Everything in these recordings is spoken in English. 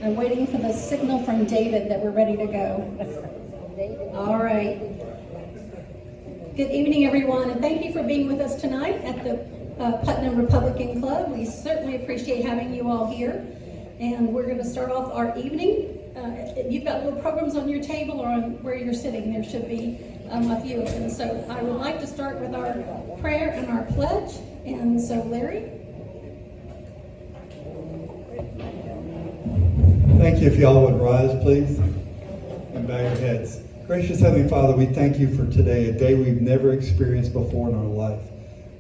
I'm waiting for the signal from David that we're ready to go. All right. Good evening, everyone, and thank you for being with us tonight at the Putnam Republican Club. We certainly appreciate having you all here. And we're going to start off our evening. You've got little programs on your table or on where you're sitting. There should be a few of them. So I would like to start with our prayer and our pledge. And so, Larry. Thank you. If y'all would rise, please, and bow your heads. Gracious Heavenly Father, we thank you for today, a day we've never experienced before in our life.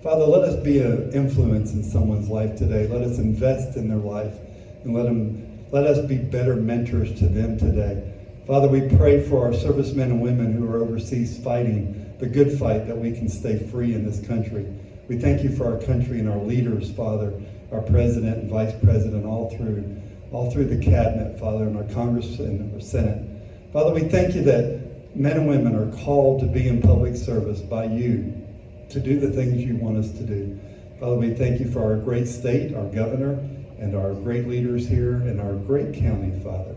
Father, let us be an influence in someone's life today. Let us invest in their life, and let us be better mentors to them today. Father, we pray for our servicemen and women who are overseas fighting the good fight that we can stay free in this country. We thank you for our country and our leaders, Father, our president and vice president, all through the cabinet, Father, and our Congress and our Senate. Father, we thank you that men and women are called to be in public service by you, to do the things you want us to do. Father, we thank you for our great state, our governor, and our great leaders here, and our great county, Father,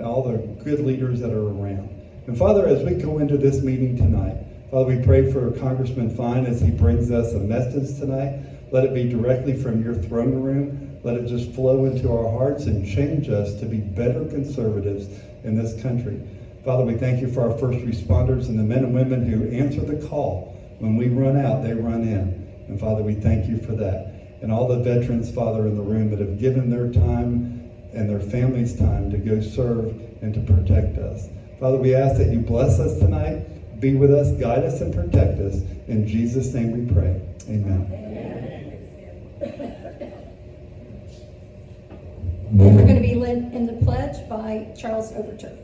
all the good leaders that are around. And Father, as we go into this meeting tonight, Father, we pray for Congressman Fine as he brings us a message tonight. Let it be directly from your throne room. Let it just flow into our hearts and change us to be better conservatives in this country. Father, we thank you for our first responders and the men and women who answer the call. When we run out, they run in. And Father, we thank you for that. And all the veterans, Father, in the room that have given their time and their families' time to go serve and to protect us. Father, we ask that you bless us tonight, be with us, guide us, and protect us. In Jesus' name we pray. Amen. We're going to be led in the pledge by Charles Overturf.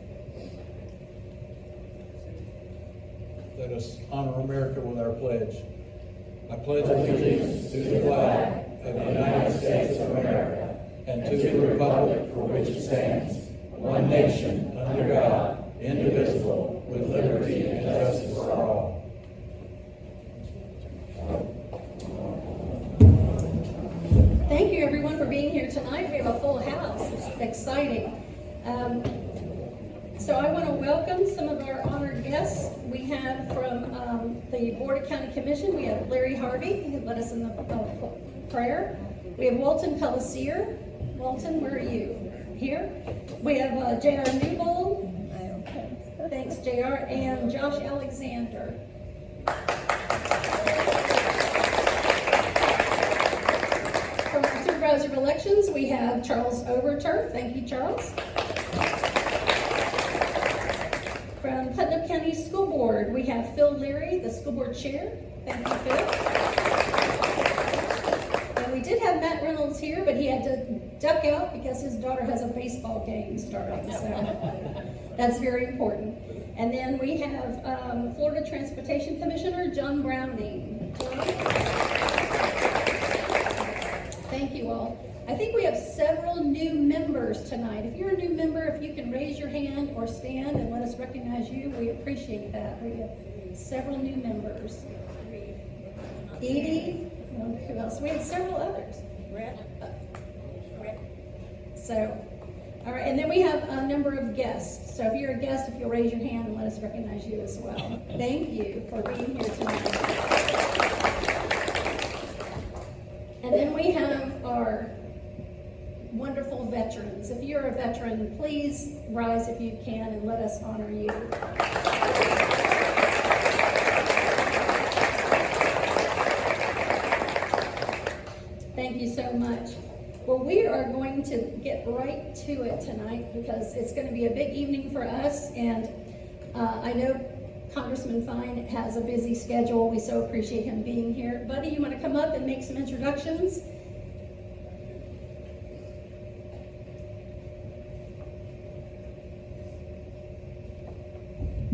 Let us honor America with our pledge. I pledge allegiance to the flag of the United States of America and to the republic for which it stands, one nation, under God, indivisible, with liberty and justice for all. Thank you, everyone, for being here tonight. We have a full house. It's exciting. So I want to welcome some of our honored guests. We have from the Board of County Commission, we have Larry Harvey, who led us in the prayer. We have Walton Pellisier. Walton, where are you? Here. We have J.R. Newbold. Thanks, J.R. And Josh Alexander. From our Supervisor of Elections, we have Charles Overturf. Thank you, Charles. From Putnam County School Board, we have Phil Leary, the school board chair. Thank you, Phil. And we did have Matt Reynolds here, but he had to duck out because his daughter has a baseball game starting, so that's very important. And then we have Florida Transportation Commissioner John Browning. John? Thank you all. I think we have several new members tonight. If you're a new member, if you can raise your hand or stand and let us recognize you, we appreciate that. We have several new members. Edie, who else? We had several others. So, all right, and then we have a number of guests. So if you're a guest, if you'll raise your hand and let us recognize you as well. Thank you for being here tonight. And then we have our wonderful veterans. If you're a veteran, please rise if you can and let us honor you. Thank you so much. Well, we are going to get right to it tonight because it's going to be a big evening for us, and I know Congressman Fine has a busy schedule. We so appreciate him being here. Buddy, you want to come up and make some introductions?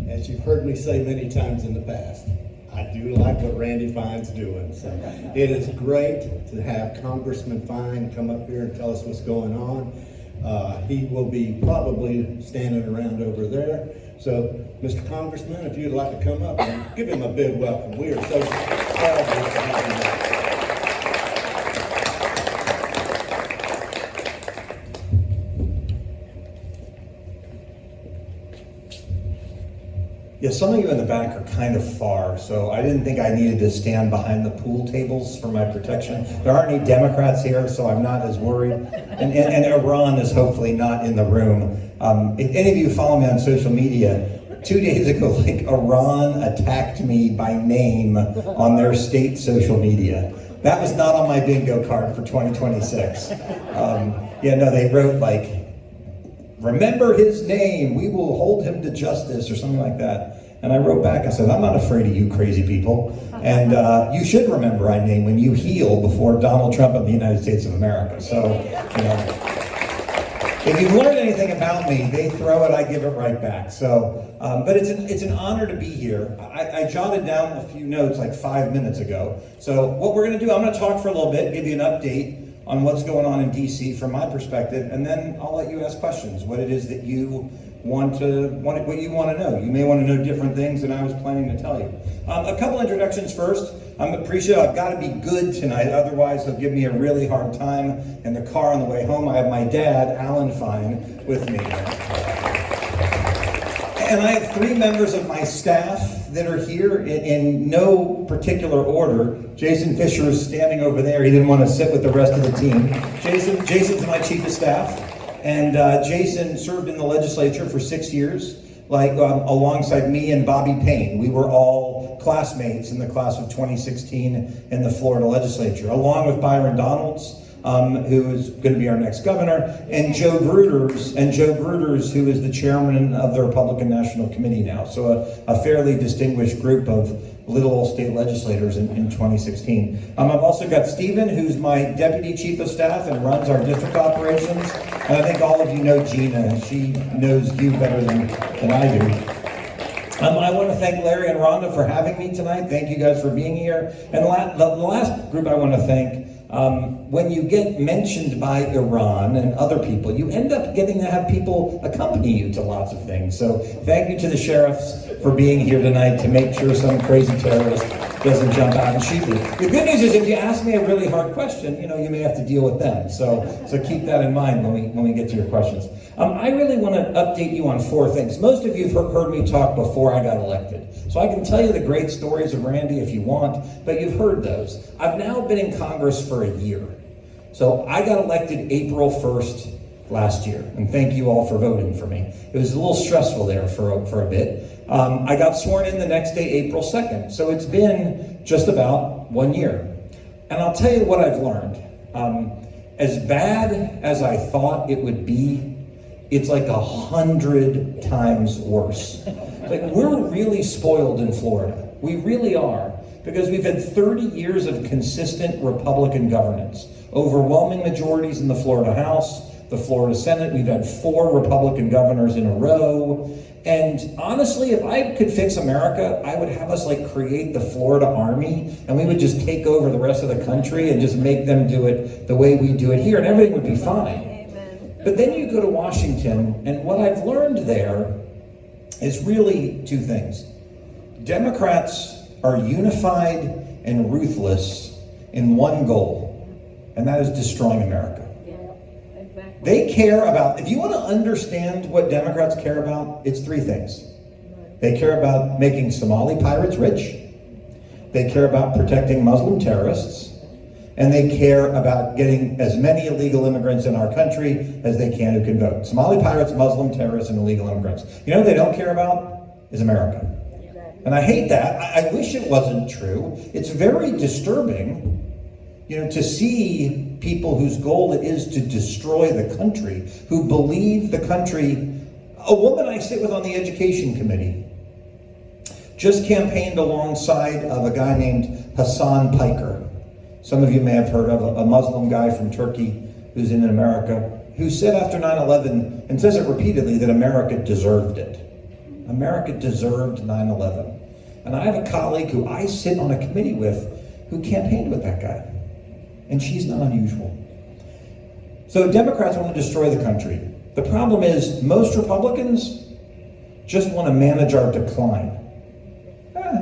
As you've heard me say many times in the past, I do like what Randy Fine's doing. So it is great to have Congressman Fine come up here and tell us what's going on. He will be probably standing around over there. So, Mr. Congressman, if you'd like to come up and give him a big welcome. We are so proud of you. Yeah, some of you in the back are kind of far, so I didn't think I needed to stand behind the pool tables for my protection. There aren't any Democrats here, so I'm not as worried. And Iran is hopefully not in the room. If any of you follow me on social media, 2 days ago, like, Iran attacked me by name on their state social media. That was not on my bingo card for 2026. Yeah, no, they wrote like, remember his name, we will hold him to justice, or something like that. And I wrote back, I said, I'm not afraid of you crazy people. And you should remember my name when you heal before Donald Trump of the United States of America. So, you know, if you've learned anything about me, they throw it, I give it right back. So, but it's an honor to be here. I jotted down a few notes like 5 minutes ago. So what we're gonna do, I'm gonna talk for a little bit, give you an update on what's going on in DC from my perspective, and then I'll let you ask questions, what it is that you what you want to know. You may want to know different things than I was planning to tell you. A couple introductions first. I'm appreciative. I've got to be good tonight, otherwise he'll give me a really hard time in the car on the way home. I have my dad, Alan Fine, with me. And I have 3 members of my staff that are here in no particular order. Jason Fisher is standing over there. He didn't want to sit with the rest of the team. Jason's my chief of staff. And Jason served in the legislature for 6 years, alongside me and Bobby Payne. We were all classmates in the class of 2016 in the Florida legislature, along with Byron Donalds, who is going to be our next governor, and Joe Gruters, who is the chairman of the Republican National Committee now. So a fairly distinguished group of little old state legislators in 2016. I've also got Stephen, who's my deputy chief of staff and runs our district operations. And I think all of you know Gina. She knows you better than I do. I want to thank Larry and Rhonda for having me tonight. Thank you guys for being here. And the last group I want to thank, when you get mentioned by Iran and other people, you end up getting to have people accompany you to lots of things. So thank you to the sheriffs for being here tonight to make sure some crazy terrorist doesn't jump out and shoot you. The good news is if you ask me a really hard question, you may have to deal with them. So keep that in mind when we get to your questions. I really want to update you on 4 things. Most of you have heard me talk before I got elected. So I can tell you the great stories of Randy if you want, but you've heard those. I've now been in Congress for a year. So I got elected April 1st last year, and thank you all for voting for me. It was a little stressful there for a bit. I got sworn in the next day, April 2nd. So it's been just about 1 year. And I'll tell you what I've learned. As bad as I thought it would be, it's like 100 times worse. We're really spoiled in Florida. We really are. Because we've had 30 years of consistent Republican governance. Overwhelming majorities in the Florida House, the Florida Senate. We've had 4 Republican governors in a row. And honestly, if I could fix America, I would have us create the Florida Army, and we would just take over the rest of the country and just make them do it the way we do it here, and everything would be fine. But then you go to Washington, and what I've learned there is really 2 things. Democrats are unified and ruthless in one goal, and that is destroying America. They care about, if you want to understand what Democrats care about, it's 3 things. They care about making Somali pirates rich, they care about protecting Muslim terrorists, and they care about getting as many illegal immigrants in our country as they can who can vote. Somali pirates, Muslim terrorists, and illegal immigrants. You know what they don't care about? Is America. And I hate that. I wish it wasn't true. It's very disturbing, to see people whose goal it is to destroy the country, who believe the country. A woman I sit with on the education committee just campaigned alongside of a guy named Hassan Piker. Some of you may have heard of a Muslim guy from Turkey who's in America, who said after 9/11, and says it repeatedly, that America deserved it. America deserved 9/11. And I have a colleague who I sit on a committee with who campaigned with that guy. And she's not unusual. So Democrats want to destroy the country. The problem is most Republicans just want to manage our decline.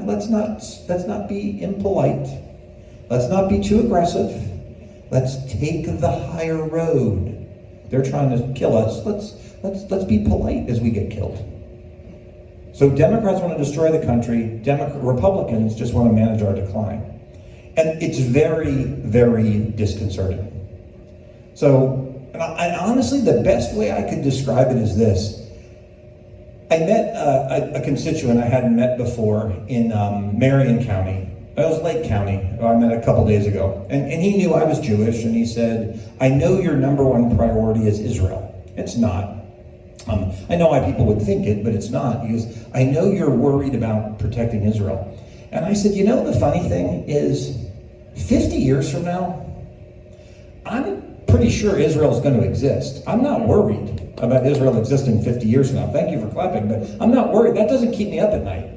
Let's not be impolite. Let's not be too aggressive. Let's take the higher road. They're trying to kill us. Let's be polite as we get killed. So Democrats want to destroy the country, Republicans just want to manage our decline. And it's very, very disconcerting. So, and honestly, the best way I could describe it is this. I met a constituent I hadn't met before in Marion County. It was Lake County, who I met a couple days ago. And he knew I was Jewish, and he said, I know your number one priority is Israel. It's not. I know why people would think it, but it's not. He goes, I know you're worried about protecting Israel. And I said, you know, the funny thing is, 50 years from now, I'm pretty sure Israel's going to exist. I'm not worried about Israel existing 50 years from now. Thank you for clapping, but I'm not worried. That doesn't keep me up at night.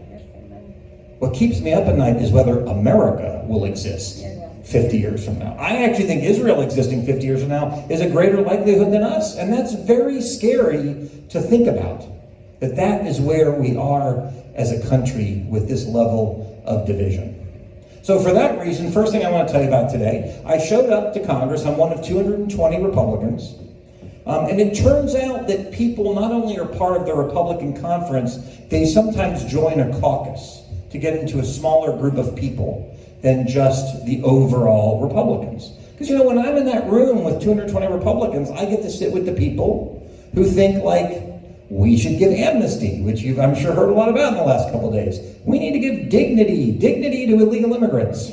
What keeps me up at night is whether America will exist 50 years from now. I actually think Israel existing 50 years from now is a greater likelihood than us, and that's very scary to think about, that is where we are as a country with this level of division. So for that reason, first thing I want to tell you about today, I showed up to Congress. I'm one of 220 Republicans. And it turns out that people not only are part of the Republican conference, they sometimes join a caucus to get into a smaller group of people than just the overall Republicans. Because, you know, when I'm in that room with 220 Republicans, I get to sit with the people who think like we should give amnesty, which you've, I'm sure, heard a lot about in the last couple of days. We need to give dignity to illegal immigrants.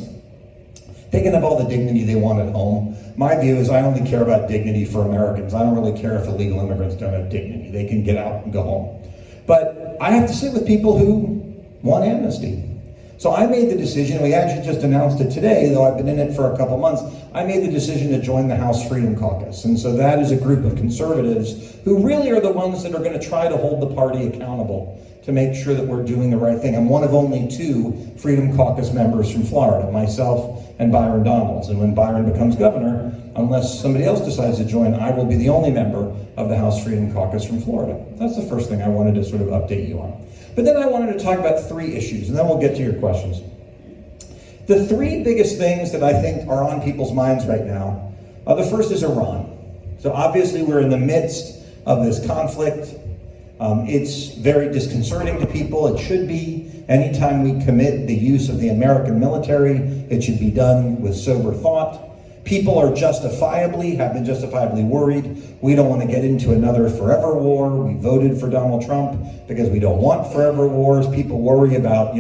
They can have all the dignity they want at home. My view is I only care about dignity for Americans. I don't really care if illegal immigrants don't have dignity. They can get out and go home. But I have to sit with people who want amnesty. So I made the decision, we actually just announced it today, though I've been in it for a couple months, I made the decision to join the House Freedom Caucus. And so that is a group of conservatives who really are the ones that are going to try to hold the party accountable to make sure that we're doing the right thing. I'm one of only 2 Freedom Caucus members from Florida, myself and Byron Donalds. And when Byron becomes governor, unless somebody else decides to join, I will be the only member of the House Freedom Caucus from Florida. That's the first thing I wanted to sort of update you on. But then I wanted to talk about 3 issues, and then we'll get to your questions. The 3 biggest things that I think are on people's minds right now, the first is Iran. So obviously we're in the midst of this conflict. It's very disconcerting to people. It should be. Anytime we commit the use of the American military, it should be done with sober thought. People are have been justifiably worried. We don't want to get into another forever war. We voted for Donald Trump because we don't want forever wars. People worry about,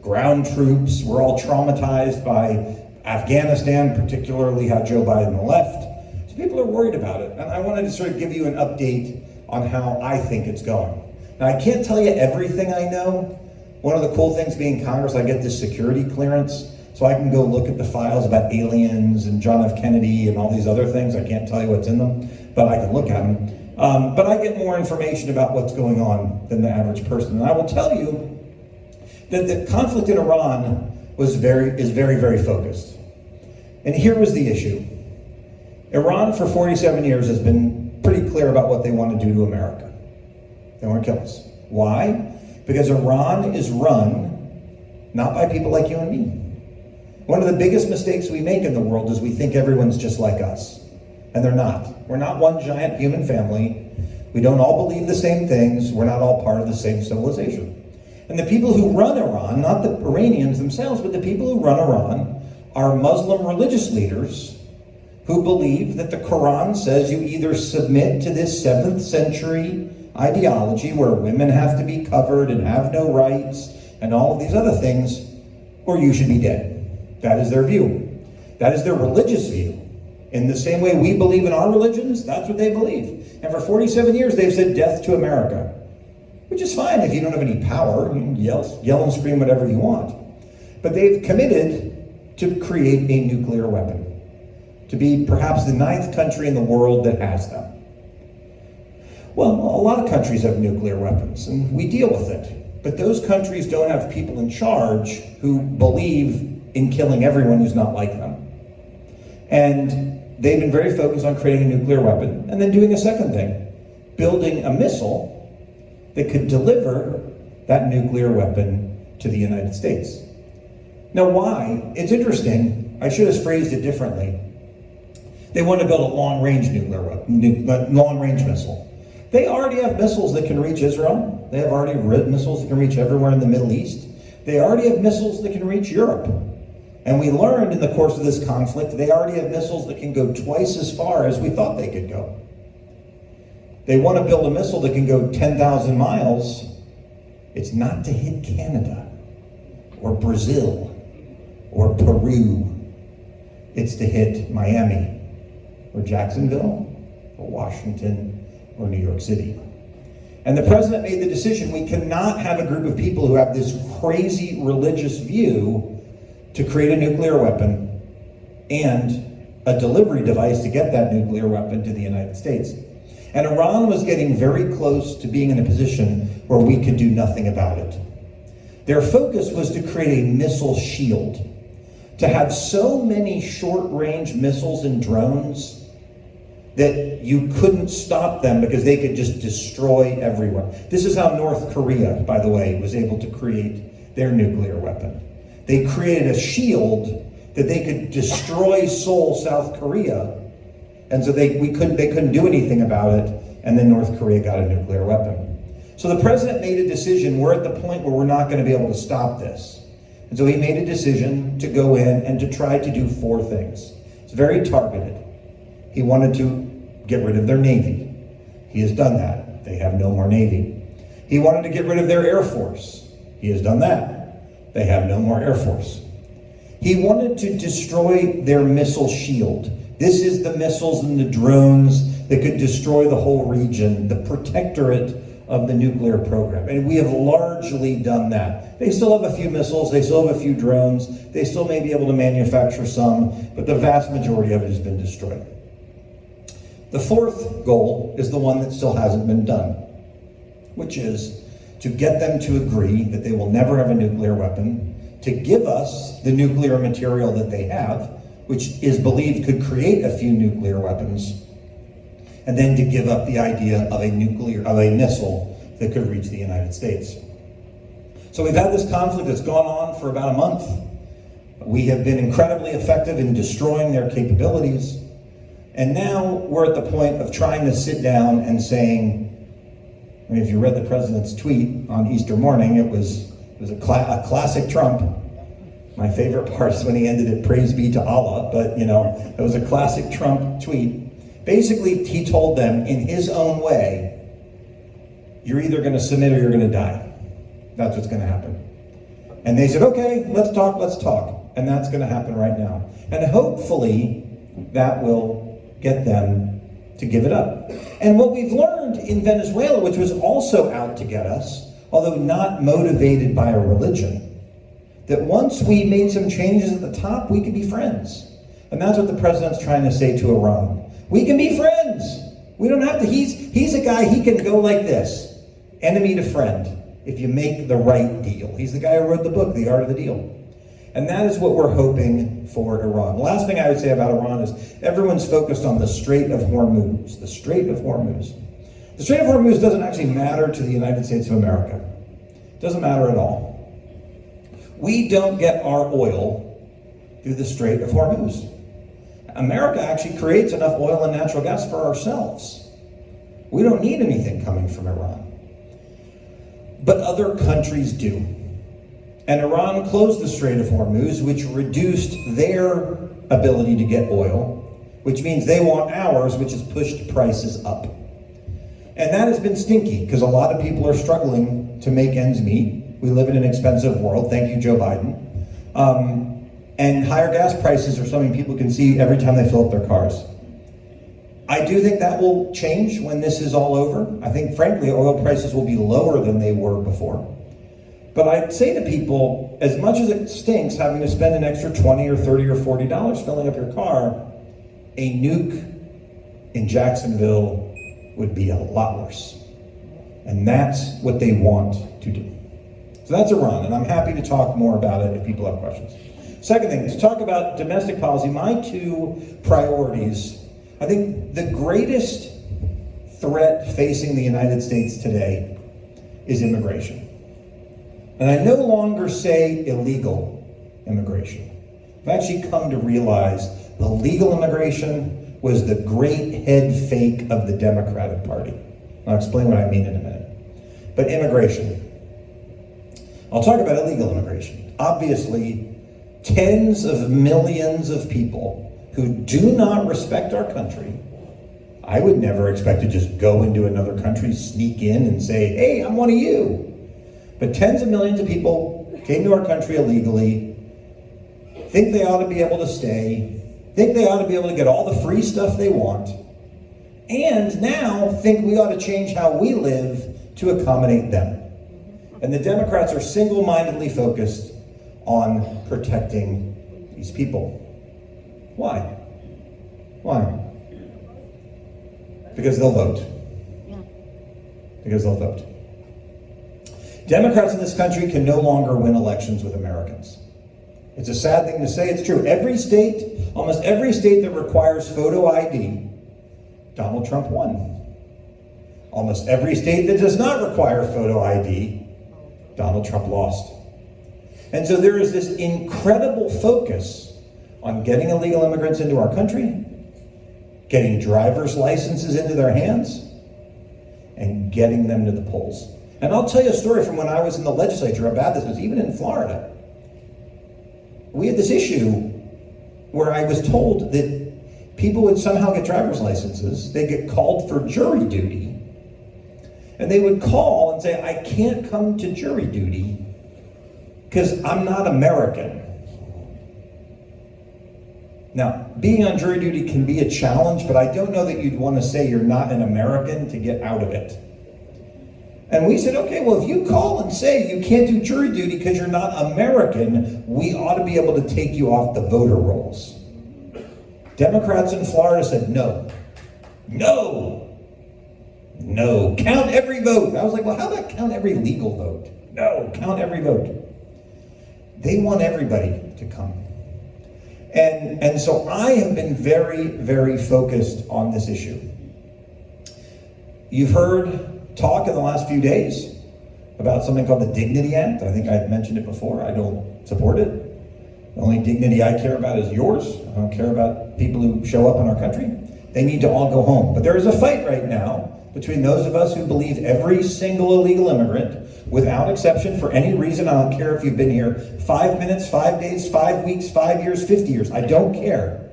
ground troops. We're all traumatized by Afghanistan, particularly how Joe Biden left. So people are worried about it. And I wanted to sort of give you an update on how I think it's going. Now, I can't tell you everything I know. One of the cool things being Congress, I get this security clearance. So I can go look at the files about aliens and John F. Kennedy and all these other things. I can't tell you what's in them, but I can look at them. But I get more information about what's going on than the average person. And I will tell you that the conflict in Iran is very, very focused. And here was the issue. Iran for 47 years has been pretty clear about what they want to do to America. They want to kill us. Why? Because Iran is run not by people like you and me. One of the biggest mistakes we make in the world is we think everyone's just like us. And they're not. We're not one giant human family. We don't all believe the same things. We're not all part of the same civilization. And the people who run Iran, not the Iranians themselves, but the people who run Iran are Muslim religious leaders who believe that the Quran says you either submit to this 7th century ideology where women have to be covered and have no rights and all of these other things, or you should be dead. That is their view. That is their religious view. In the same way we believe in our religions, that's what they believe. And for 47 years, they've said death to America, which is fine if you don't have any power. You can yell and scream whatever you want. But they've committed to create a nuclear weapon, to be perhaps the 9th country in the world that has them. Well, a lot of countries have nuclear weapons, and we deal with it. But those countries don't have people in charge who believe in killing everyone who's not like them. And they've been very focused on creating a nuclear weapon and then doing a second thing, building a missile that could deliver that nuclear weapon to the United States. Now, why? It's interesting. I should have phrased it differently. They want to build a long-range nuclear weapon, long-range missile. They already have missiles that can reach Israel. They have already missiles that can reach everywhere in the Middle East. They already have missiles that can reach Europe. And we learned in the course of this conflict, they already have missiles that can go twice as far as we thought they could go. They want to build a missile that can go 10,000 miles. It's not to hit Canada or Brazil or Peru. It's to hit Miami or Jacksonville or Washington or New York City. And the president made the decision, we cannot have a group of people who have this crazy religious view to create a nuclear weapon and a delivery device to get that nuclear weapon to the United States. And Iran was getting very close to being in a position where we could do nothing about it. Their focus was to create a missile shield, to have so many short-range missiles and drones that you couldn't stop them because they could just destroy everyone. This is how North Korea, by the way, was able to create their nuclear weapon. They created a shield that they could destroy Seoul, South Korea, and so they couldn't do anything about it, and then North Korea got a nuclear weapon. So the president made a decision, we're at the point where we're not going to be able to stop this. And so he made a decision to go in and to try to do 4 things. It's very targeted. He wanted to get rid of their Navy. He has done that. They have no more Navy. He wanted to get rid of their Air Force. He has done that. They have no more Air Force. He wanted to destroy their missile shield. This is the missiles and the drones that could destroy the whole region, the protectorate of the nuclear program. And we have largely done that. They still have a few missiles, they still have a few drones, they still may be able to manufacture some, but the vast majority of it has been destroyed. The 4th goal is the one that still hasn't been done, which is to get them to agree that they will never have a nuclear weapon, to give us the nuclear material that they have, which is believed could create a few nuclear weapons, and then to give up the idea of a missile that could reach the United States. So we've had this conflict that's gone on for about a month. We have been incredibly effective in destroying their capabilities, and now we're at the point of trying to sit down and saying, I mean, if you read the president's tweet on Easter morning, it was a classic Trump. My favorite part is when he ended it, praise be to Allah, but it was a classic Trump tweet. Basically, he told them in his own way, you're either going to submit or you're going to die. That's what's going to happen. And they said, okay, let's talk. And that's going to happen right now. And hopefully that will get them to give it up. And what we've learned in Venezuela, which was also out to get us, although not motivated by a religion, that once we made some changes at the top, we could be friends. And that's what the president's trying to say to Iran. We can be friends. We don't have to, he's a guy, he can go like this, enemy to friend, if you make the right deal. He's the guy who wrote the book, The Art of the Deal. And that is what we're hoping for Iran. The last thing I would say about Iran is everyone's focused on the Strait of Hormuz. The Strait of Hormuz. The Strait of Hormuz doesn't actually matter to the United States of America. It doesn't matter at all. We don't get our oil through the Strait of Hormuz. America actually creates enough oil and natural gas for ourselves. We don't need anything coming from Iran. But other countries do. And Iran closed the Strait of Hormuz, which reduced their ability to get oil, which means they want ours, which has pushed prices up. And that has been stinky, because a lot of people are struggling to make ends meet. We live in an expensive world, thank you, Joe Biden. And higher gas prices are something people can see every time they fill up their cars. I do think that will change when this is all over. I think, frankly, oil prices will be lower than they were before. But I'd say to people, as much as it stinks having to spend an extra $20 or $30 or $40 filling up your car, a nuke in Jacksonville would be a lot worse. And that's what they want to do. So that's Iran, and I'm happy to talk more about it if people have questions. Second thing, to talk about domestic policy, my 2 priorities. I think the greatest threat facing the United States today is immigration. And I no longer say illegal immigration. I've actually come to realize the legal immigration was the great head fake of the Democratic Party. I'll explain what I mean in a minute. But immigration. I'll talk about illegal immigration. Obviously, tens of millions of people who do not respect our country. I would never expect to just go into another country, sneak in and say, hey, I'm one of you. But tens of millions of people came to our country illegally, think they ought to be able to stay, think they ought to be able to get all the free stuff they want, and now think we ought to change how we live to accommodate them. And the Democrats are single-mindedly focused on protecting these people. Why? Why? Because they'll vote. Because they'll vote. Democrats in this country can no longer win elections with Americans. It's a sad thing to say, it's true. Every state, almost every state that requires photo ID, Donald Trump won. Almost every state that does not require photo ID, Donald Trump lost. And so there is this incredible focus on getting illegal immigrants into our country, getting driver's licenses into their hands, and getting them to the polls. And I'll tell you a story from when I was in the legislature about this. It was even in Florida. We had this issue where I was told that people would somehow get driver's licenses, they'd get called for jury duty, and they would call and say, I can't come to jury duty because I'm not American. Now, being on jury duty can be a challenge, but I don't know that you'd want to say you're not an American to get out of it. And we said, okay, well, if you call and say you can't do jury duty because you're not American, we ought to be able to take you off the voter rolls. Democrats in Florida said, no, no, no, count every vote. I was like, well, how about count every legal vote? No, count every vote. They want everybody to come. And so I have been very, very focused on this issue. You've heard talk in the last few days about something called the Dignity Act. I think I've mentioned it before. I don't support it. The only dignity I care about is yours. I don't care about people who show up in our country. They need to all go home. But there is a fight right now between those of us who believe every single illegal immigrant, without exception, for any reason, I don't care if you've been here 5 minutes, 5 days, 5 weeks, 5 years, 50 years, I don't care.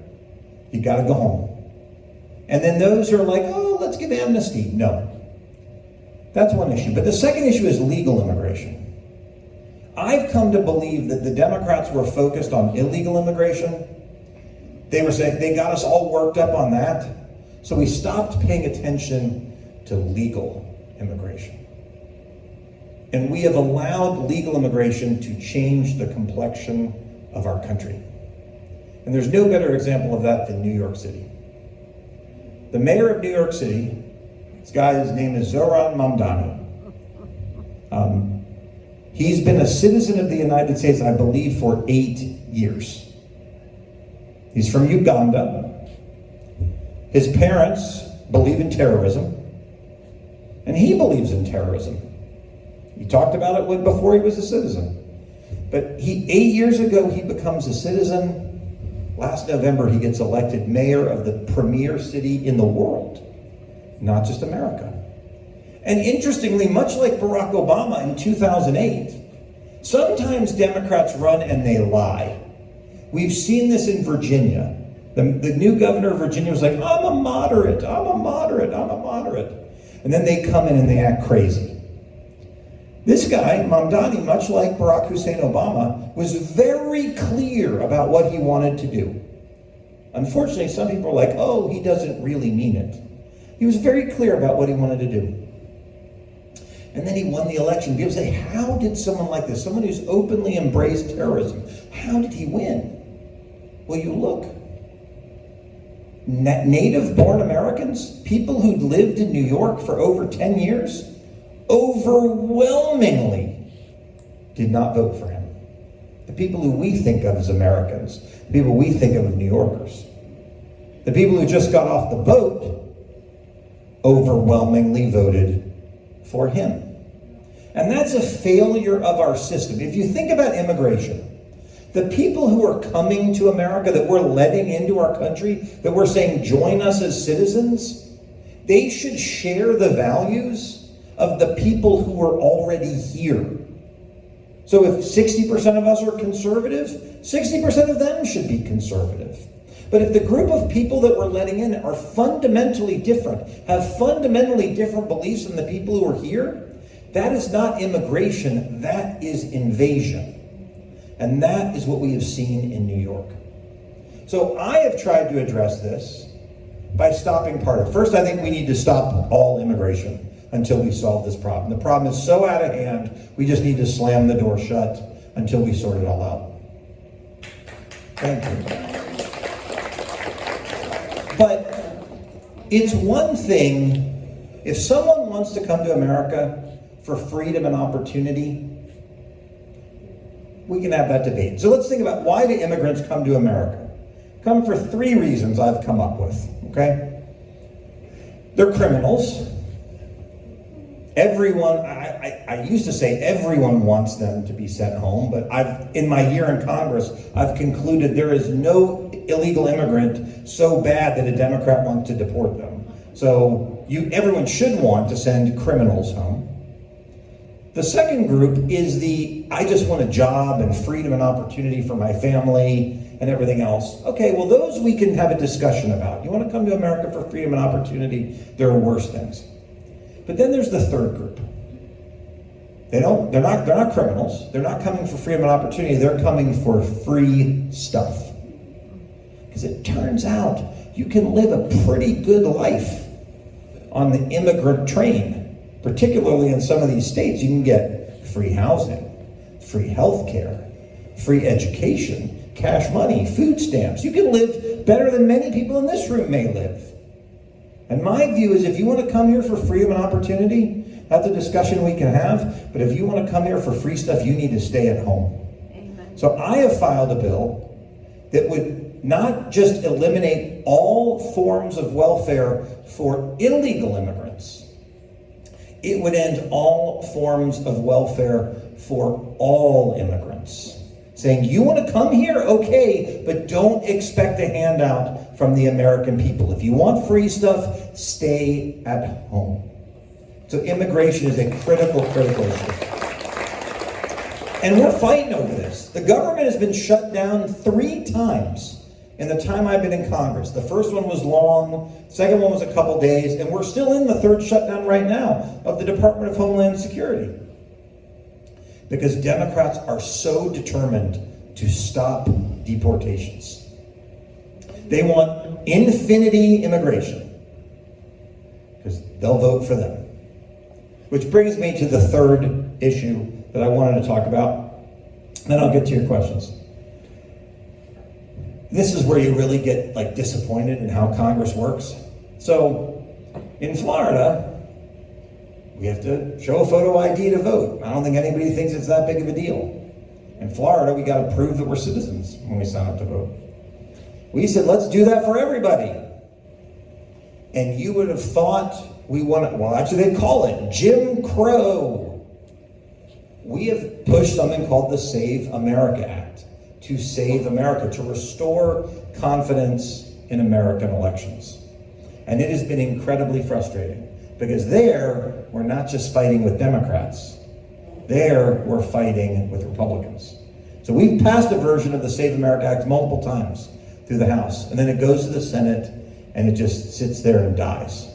You gotta go home. And then those who are like, oh, let's give amnesty. No. That's one issue. But the second issue is legal immigration. I've come to believe that the Democrats were focused on illegal immigration. They were saying, they got us all worked up on that. So we stopped paying attention to legal immigration. And we have allowed legal immigration to change the complexion of our country. And there's no better example of that than New York City. The mayor of New York City, this guy's name is Zohran Mamdani. He's been a citizen of the United States, I believe, for 8 years. He's from Uganda. His parents believe in terrorism, and he believes in terrorism. He talked about it before he was a citizen. But 8 years ago, he becomes a citizen. Last November, he gets elected mayor of the premier city in the world, not just America. And interestingly, much like Barack Obama in 2008, sometimes Democrats run and they lie. We've seen this in Virginia. The new governor of Virginia was like, I'm a moderate, I'm a moderate, I'm a moderate. And then they come in and they act crazy. This guy, Mamdani, much like Barack Hussein Obama, was very clear about what he wanted to do. Unfortunately, some people are like, oh, he doesn't really mean it. He was very clear about what he wanted to do. And then he won the election. People say, how did someone like this, someone who's openly embraced terrorism, how did he win? Well, you look. Native-born Americans, people who'd lived in New York for over 10 years, overwhelmingly did not vote for him. The people who we think of as Americans, the people we think of as New Yorkers, the people who just got off the boat overwhelmingly voted for him. And that's a failure of our system. If you think about immigration, the people who are coming to America, that we're letting into our country, that we're saying join us as citizens, They should share the values of the people who are already here. So if 60% of us are conservative, 60% of them should be conservative. But if the group of people that we're letting in are fundamentally different, have fundamentally different beliefs than the people who are here, that is not immigration, that is invasion. And that is what we have seen in New York. So I have tried to address this by stopping part of it. First, I think we need to stop all immigration until we solve this problem. The problem is so out of hand, we just need to slam the door shut until we sort it all out. Thank you. But it's one thing, if someone wants to come to America for freedom and opportunity, we can have that debate. So let's think about, why do immigrants come to America? Come for 3 reasons I've come up with, okay? They're criminals. Everyone, I used to say everyone wants them to be sent home, but in my year in Congress, I've concluded there is no illegal immigrant so bad that a Democrat wants to deport them. So everyone should want to send criminals home. The second group is I just want a job and freedom and opportunity for my family and everything else. Okay, well, those we can have a discussion about. You want to come to America for freedom and opportunity? There are worse things. But then there's the third group. They're not criminals. They're not coming for freedom and opportunity. They're coming for free stuff. Because it turns out you can live a pretty good life on the immigrant train, particularly in some of these states. You can get free housing, free health care, free education, cash money, food stamps. You can live better than many people in this room may live. And my view is, if you want to come here for freedom and opportunity, that's a discussion we can have. But if you want to come here for free stuff, you need to stay at home. Amen. So I have filed a bill that would not just eliminate all forms of welfare for illegal immigrants. It would end all forms of welfare for all immigrants. Saying, you want to come here? Okay, but don't expect a handout from the American people. If you want free stuff, stay at home. So immigration is a critical issue. And we're fighting over this. The government has been shut down 3 times in the time I've been in Congress. The first one was long, second one was a couple days, and we're still in the 3rd shutdown right now of the Department of Homeland Security. Because Democrats are so determined to stop deportations. They want infinity immigration, because they'll vote for them. Which brings me to the 3rd issue that I wanted to talk about. Then I'll get to your questions. This is where you really get disappointed in how Congress works. So in Florida, we have to show a photo ID to vote. I don't think anybody thinks it's that big of a deal. In Florida, we got to prove that we're citizens when we sign up to vote. We said, let's do that for everybody. And you would have thought actually they call it Jim Crow. We have pushed something called the Save America Act to save America, to restore confidence in American elections. And it has been incredibly frustrating. Because there, we're not just fighting with Democrats. There, we're fighting with Republicans. So we've passed a version of the Save America Act multiple times through the House. And then it goes to the Senate, and it just sits there and dies.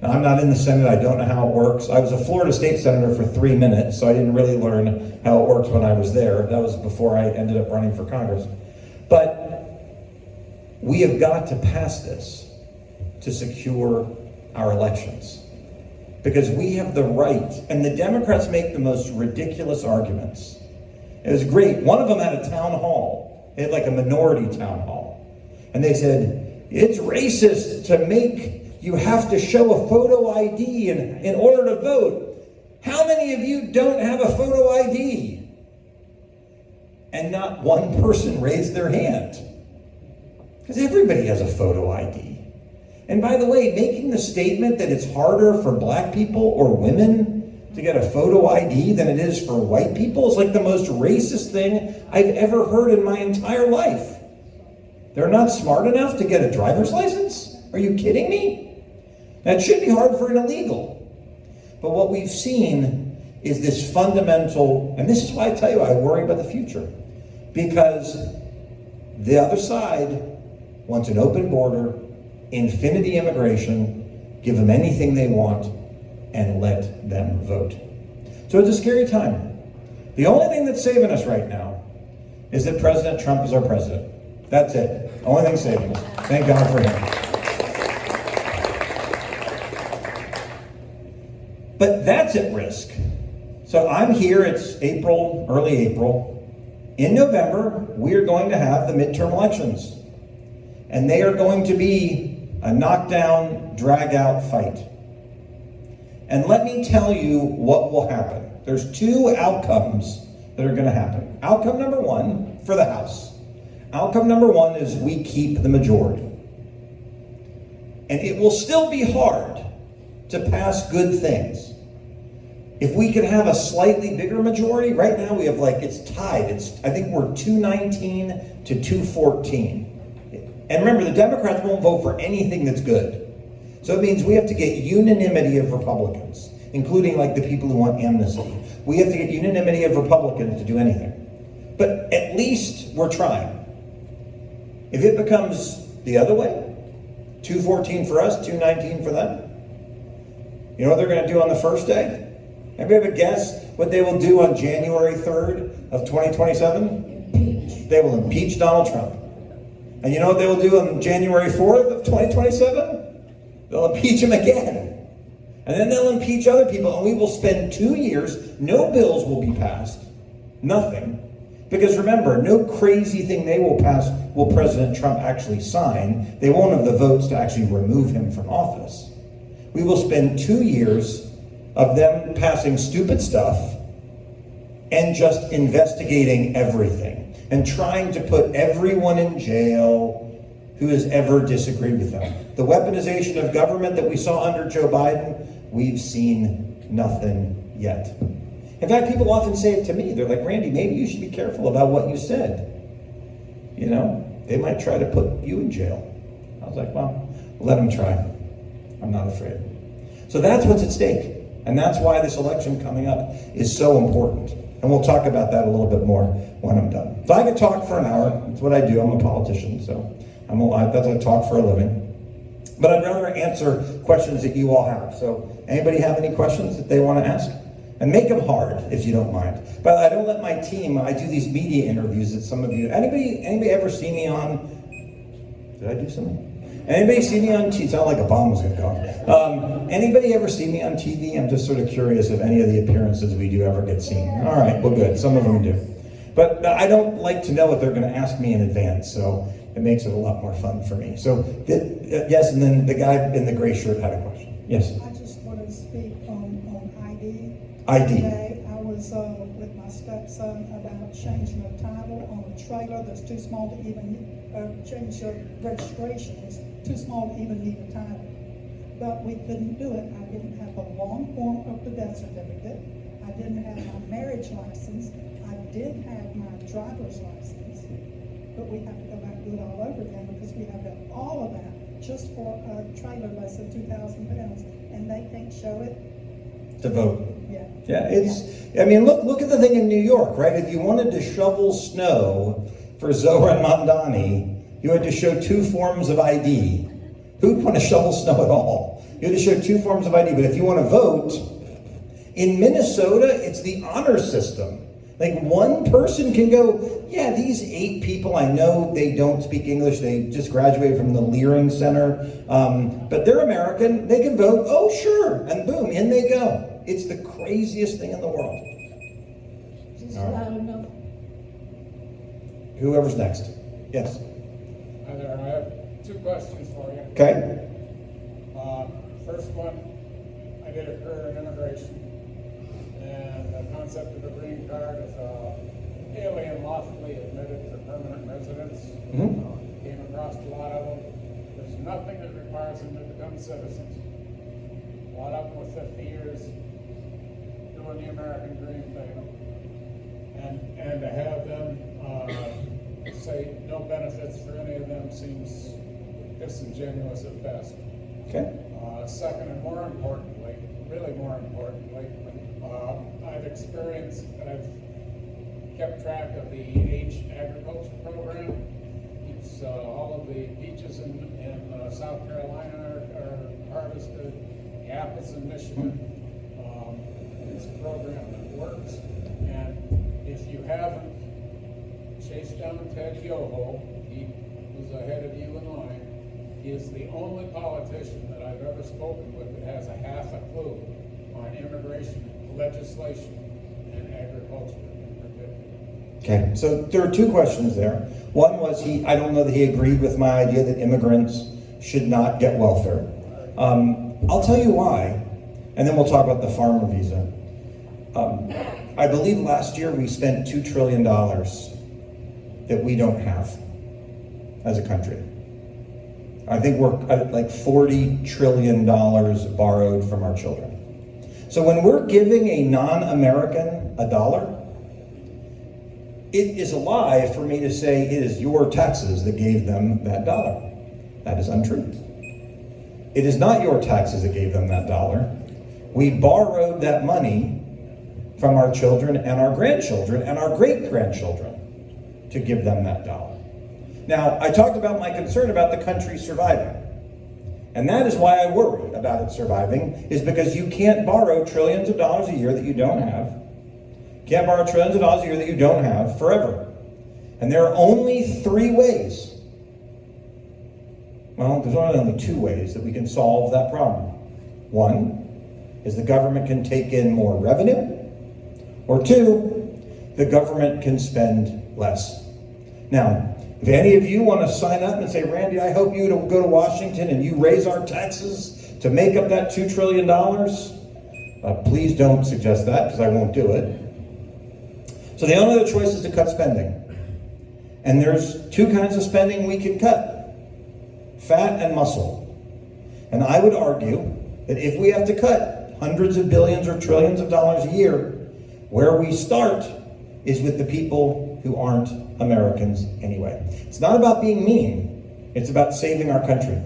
Now, I'm not in the Senate. I don't know how it works. I was a Florida State Senator for 3 minutes, so I didn't really learn how it works when I was there. That was before I ended up running for Congress. But we have got to pass this to secure our elections, because we have the right, and the Democrats make the most ridiculous arguments. It was great. One of them had a town hall. They had a minority town hall. And they said, it's racist to make you have to show a photo ID in order to vote. How many of you don't have a photo ID? And not one person raised their hand. Because everybody has a photo ID. And by the way, making the statement that it's harder for black people or women to get a photo ID than it is for white people is the most racist thing I've ever heard in my entire life. They're not smart enough to get a driver's license? Are you kidding me? That should be hard for an illegal. But what we've seen is this fundamental, and this is why I tell you I worry about the future. Because the other side wants an open border, infinity immigration, give them anything they want, and let them vote. So it's a scary time. The only thing that's saving us right now is that President Trump is our president. That's it. Only thing saving us. Thank God for him. But that's at risk. So I'm here, it's April, early April. In November, we are going to have the midterm elections. And they are going to be a knockdown, drag-out fight. And let me tell you what will happen. There's two outcomes that are going to happen. Outcome number one for the House. Outcome number one is we keep the majority. And it will still be hard to pass good things. If we could have a slightly bigger majority, right now we have it's tied. I think we're 219 to 214. And remember, the Democrats won't vote for anything that's good. So it means we have to get unanimity of Republicans, including the people who want amnesty. We have to get unanimity of Republicans to do anything. But at least we're trying. If it becomes the other way, 214 for us, 219 for them, you know what they're going to do on the first day? Anybody have a guess what they will do on January 3rd of 2027? Impeach. They will impeach Donald Trump. And you know what they will do on January 4th of 2027? They'll impeach him again. And then they'll impeach other people, and we will spend 2 years, no bills will be passed, nothing. Because remember, no crazy thing they will pass will President Trump actually sign. They won't have the votes to actually remove him from office. We will spend 2 years of them passing stupid stuff and just investigating everything and trying to put everyone in jail who has ever disagreed with them. The weaponization of government that we saw under Joe Biden, we've seen nothing yet. In fact, people often say it to me. They're like, Randy, maybe you should be careful about what you said. You know, they might try to put you in jail. I was like, well, let them try. I'm not afraid. So that's what's at stake. And that's why this election coming up is so important. And we'll talk about that a little bit more when I'm done. So I could talk for an hour. That's what I do. I'm a politician, so that's what I talk for a living. But I'd rather answer questions that you all have. So anybody have any questions that they want to ask? And make them hard, if you don't mind. But I don't let my team, I do these media interviews that some of you, anybody ever see me on, did I do something? Anybody see me on TV? It sounded like a bomb was going to go off. Anybody ever see me on TV? I'm just sort of curious if any of the appearances we do ever get seen. All right, well, good. Some of them do. But I don't like to know what they're going to ask me in advance, so it makes it a lot more fun for me. So, yes, and then the guy in the gray shirt had a question. Yes? I just want to speak on ID. ID. Today, I was with my stepson about changing the title on a trailer that's too small to even change the registration. It's too small to even need a title. But we couldn't do it. I didn't have the long form of the death certificate. I didn't have my marriage license. I did have my driver's license. But we have to go back and do it all over again because we have done all of that just for a trailer less than 2,000 pounds. And they can't show it. To vote. Yeah. Yeah, I mean, look at the thing in New York, right? If you wanted to shovel snow for Zohar and Mamdani, you had to show 2 forms of ID. Who'd want to shovel snow at all? You had to show 2 forms of ID, but if you want to vote, in Minnesota, it's the honor system. One person can go, yeah, these 8 people, I know they don't speak English, they just graduated from the Leering Center, but they're American, they can vote, oh sure, and boom, in they go. It's the craziest thing in the world. Just All right. loud enough. Whoever's next. Yes. Hi there, I have 2 questions for you. Okay. First one, I did a career in immigration, and the concept of a green card is alien lawfully admitted for permanent residence. Came across a lot of them. There's nothing that requires them to become citizens. A lot of them with 50 years doing the American dream thing. And to have them say no benefits for any of them seems disingenuous at best. Okay. Second, and more importantly, really more importantly, I've kept track of the H agriculture program. It's all of the peaches in South Carolina are harvested, the apples in Michigan. It's a program that works, and if you haven't chased down Ted Yoho, he was ahead of you in line. He is the only politician that I've ever spoken with that has a half a clue on immigration legislation and agriculture in particular. Okay, so there are two questions there. One was I don't know that he agreed with my idea that immigrants should not get welfare. I'll tell you why, and then we'll talk about the farmer visa. I believe last year we spent $2 trillion that we don't have as a country. I think we're at like $40 trillion borrowed from our children. So when we're giving a non-American a dollar, it is a lie for me to say it is your taxes that gave them that dollar. That is untrue. It is not your taxes that gave them that dollar. We borrowed that money from our children and our grandchildren and our great-grandchildren to give them that dollar. Now, I talked about my concern about the country surviving. And that is why I worry about it surviving, is because you can't borrow trillions of dollars a year that you don't have. You can't borrow trillions of dollars a year that you don't have forever. And there are only three ways. Well, there's only two ways that we can solve that problem. One is the government can take in more revenue, or two, the government can spend less. Now, if any of you want to sign up and say, Randy, I hope you go to Washington and you raise our taxes to make up that $2 trillion, please don't suggest that, because I won't do it. So the only other choice is to cut spending. And there's two kinds of spending we can cut: fat and muscle. And I would argue that if we have to cut hundreds of billions or trillions of dollars a year, where we start is with the people who aren't Americans anyway. It's not about being mean, it's about saving our country.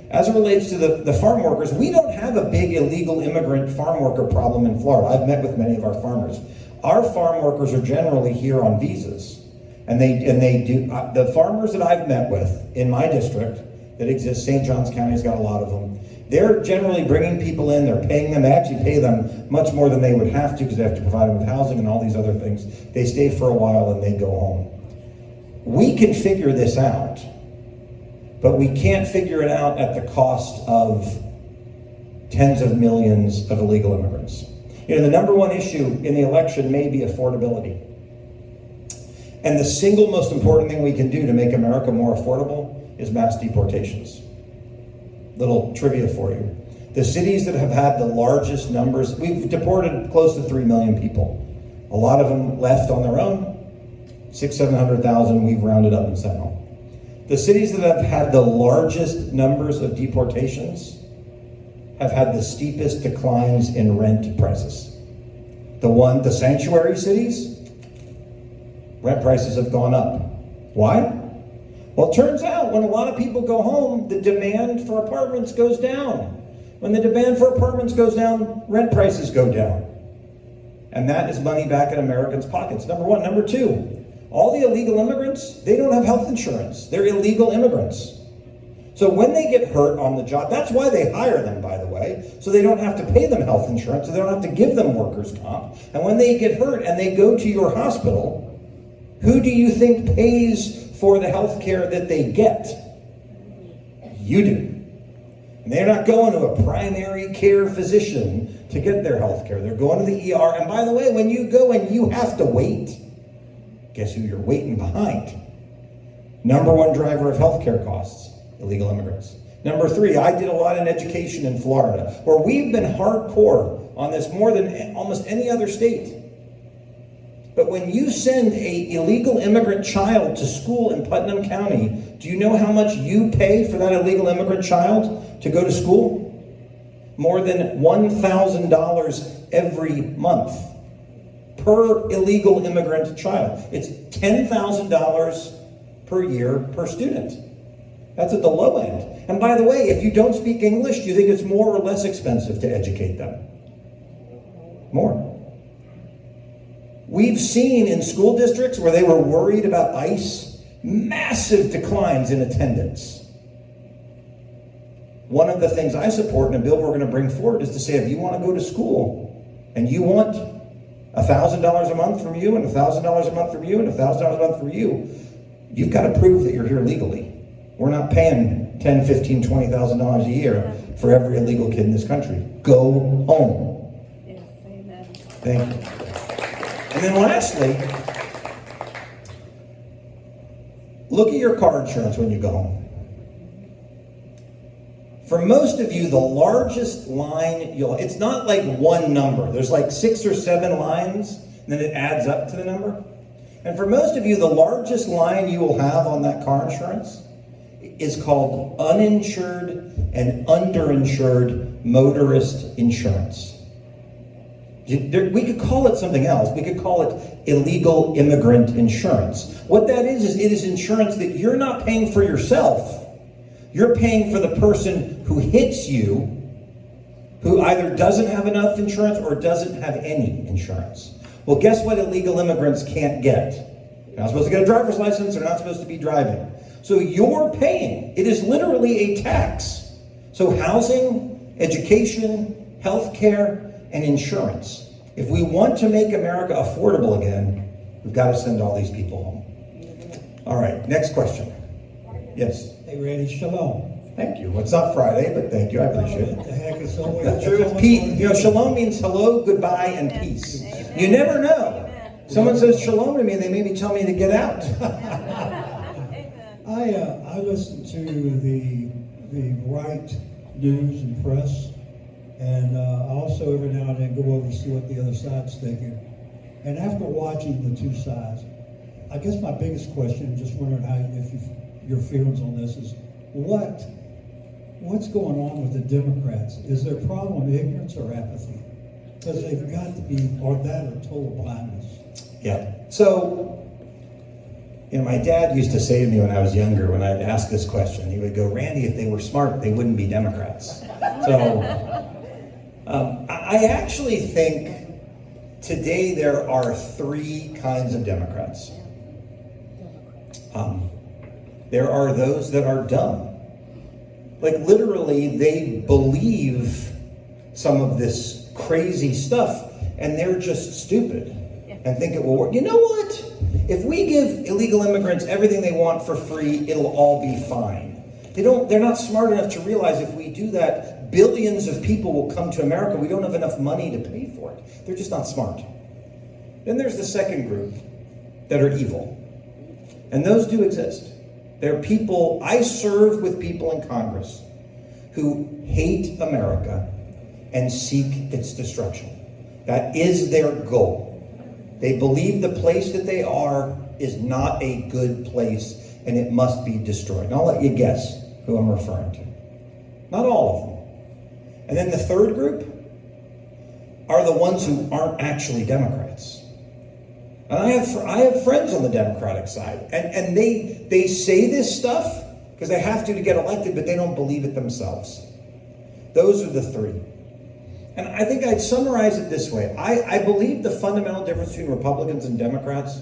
As it relates to the farm workers, we don't have a big illegal immigrant farm worker problem in Florida. I've met with many of our farmers. Our farm workers are generally here on visas. And they do, the farmers that I've met with in my district that exists, St. Johns County's got a lot of them, they're generally bringing people in, they're paying them, they actually pay them much more than they would have to, because they have to provide them with housing and all these other things. They stay for a while and they go home. We can figure this out, but we can't figure it out at the cost of tens of millions of illegal immigrants. You know, the number one issue in the election may be affordability. And the single most important thing we can do to make America more affordable is mass deportations. Little trivia for you. The cities that have had the largest numbers, we've deported close to 3 million people. A lot of them left on their own. 600,000-700,000 we've rounded up and sent home. The cities that have had the largest numbers of deportations have had the steepest declines in rent prices. The sanctuary cities, rent prices have gone up. Why? Well, it turns out when a lot of people go home, the demand for apartments goes down. When the demand for apartments goes down, rent prices go down. And that is money back in Americans' pockets, number one. Number two, all the illegal immigrants, they don't have health insurance. They're illegal immigrants. So when they get hurt on the job, that's why they hire them, by the way, so they don't have to pay them health insurance, so they don't have to give them workers' comp. And when they get hurt and they go to your hospital, who do you think pays for the health care that they get? You do. And they're not going to a primary care physician to get their health care. They're going to the ER. And by the way, when you go and you have to wait, guess who you're waiting behind? Number one driver of health care costs, illegal immigrants. Number three, I did a lot in education in Florida, where we've been hardcore on this more than almost any other state. But when you send an illegal immigrant child to school in Putnam County, do you know how much you pay for that illegal immigrant child to go to school? More than $1,000 every month per illegal immigrant child. It's $10,000 per year per student. That's at the low end. And by the way, if you don't speak English, do you think it's more or less expensive to educate them? More. We've seen in school districts where they were worried about ICE, massive declines in attendance. One of the things I support in a bill we're going to bring forward is to say, if you want to go to school and you want $1,000 a month from you and $1,000 a month from you and $1,000 a month from you, you've got to prove that you're here legally. We're not paying $10,000, $15,000, $20,000 a year for every illegal kid in this country. Go home. Yes, amen. Thank you. And then lastly, look at your car insurance when you go home. For most of you, the largest line it's not like one number. There's like 6 or 7 lines, and then it adds up to the number. And for most of you, the largest line you will have on that car insurance is called uninsured and underinsured motorist insurance. We could call it something else. We could call it illegal immigrant insurance. What that is it is insurance that you're not paying for yourself. You're paying for the person who hits you, who either doesn't have enough insurance or doesn't have any insurance. Well, guess what illegal immigrants can't get? They're not supposed to get a driver's license. They're not supposed to be driving. So you're paying. It is literally a tax. So housing, education, health care, and insurance. If we want to make America affordable again, we've got to send all these people home. All right, next question. Yes. Hey, Randy, shalom. Thank you. Well, it's not Friday, but thank you. I appreciate What the it. heck is always... That's true. It's peace. You know, shalom means hello, goodbye, and peace. You never know. Someone says shalom to me, and they maybe tell me to get out. I listen to the right news and press, and I also every now and then go over to see what the other side's thinking. And after watching the two sides, I guess my biggest question, just wondering your feelings on this is, what's going on with the Democrats? Is their problem ignorance or apathy? Because they've got to be, or that or total blindness. Yeah. So, my dad used to say to me when I was younger, when I'd ask this question, he would go, Randy, if they were smart, they wouldn't be Democrats. So, I actually think today there are 3 kinds of Democrats. There are those that are dumb. Like literally, they believe some of this crazy stuff, and they're just stupid and think it will work. You know what? If we give illegal immigrants everything they want for free, it'll all be fine. They're not smart enough to realize if we do that, billions of people will come to America. We don't have enough money to pay for it. They're just not smart. Then there's the second group that are evil. And those do exist. They're people, I serve with people in Congress who hate America and seek its destruction. That is their goal. They believe the place that they are is not a good place and it must be destroyed. And I'll let you guess who I'm referring to. Not all of them. And then the third group are the ones who aren't actually Democrats. And I have friends on the Democratic side, and they say this stuff because they have to get elected, but they don't believe it themselves. Those are the 3. And I think I'd summarize it this way. I believe the fundamental difference between Republicans and Democrats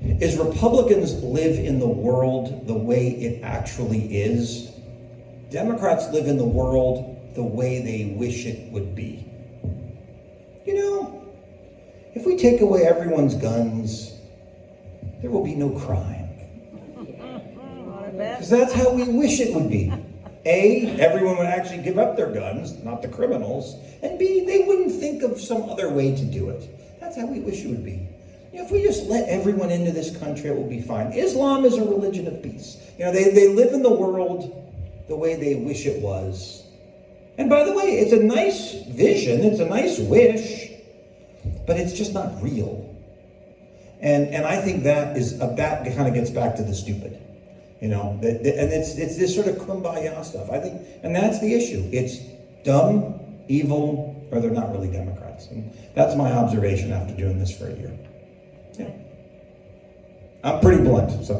is Republicans live in the world the way it actually is. Democrats live in the world the way they wish it would be. If we take away everyone's guns, there will be no crime. Because that's how we wish it would be. A, everyone would actually give up their guns, not the criminals. And B, they wouldn't think of some other way to do it. That's how we wish it would be. If we just let everyone into this country, it will be fine. Islam is a religion of peace. They live in the world the way they wish it was. And by the way, it's a nice vision, it's a nice wish, but it's just not real. And I think that kind of gets back to the stupid. And it's this sort of kumbaya stuff. I think, and that's the issue. It's dumb, evil, or they're not really Democrats. And that's my observation after doing this for a year. Yeah. I'm pretty blunt, so.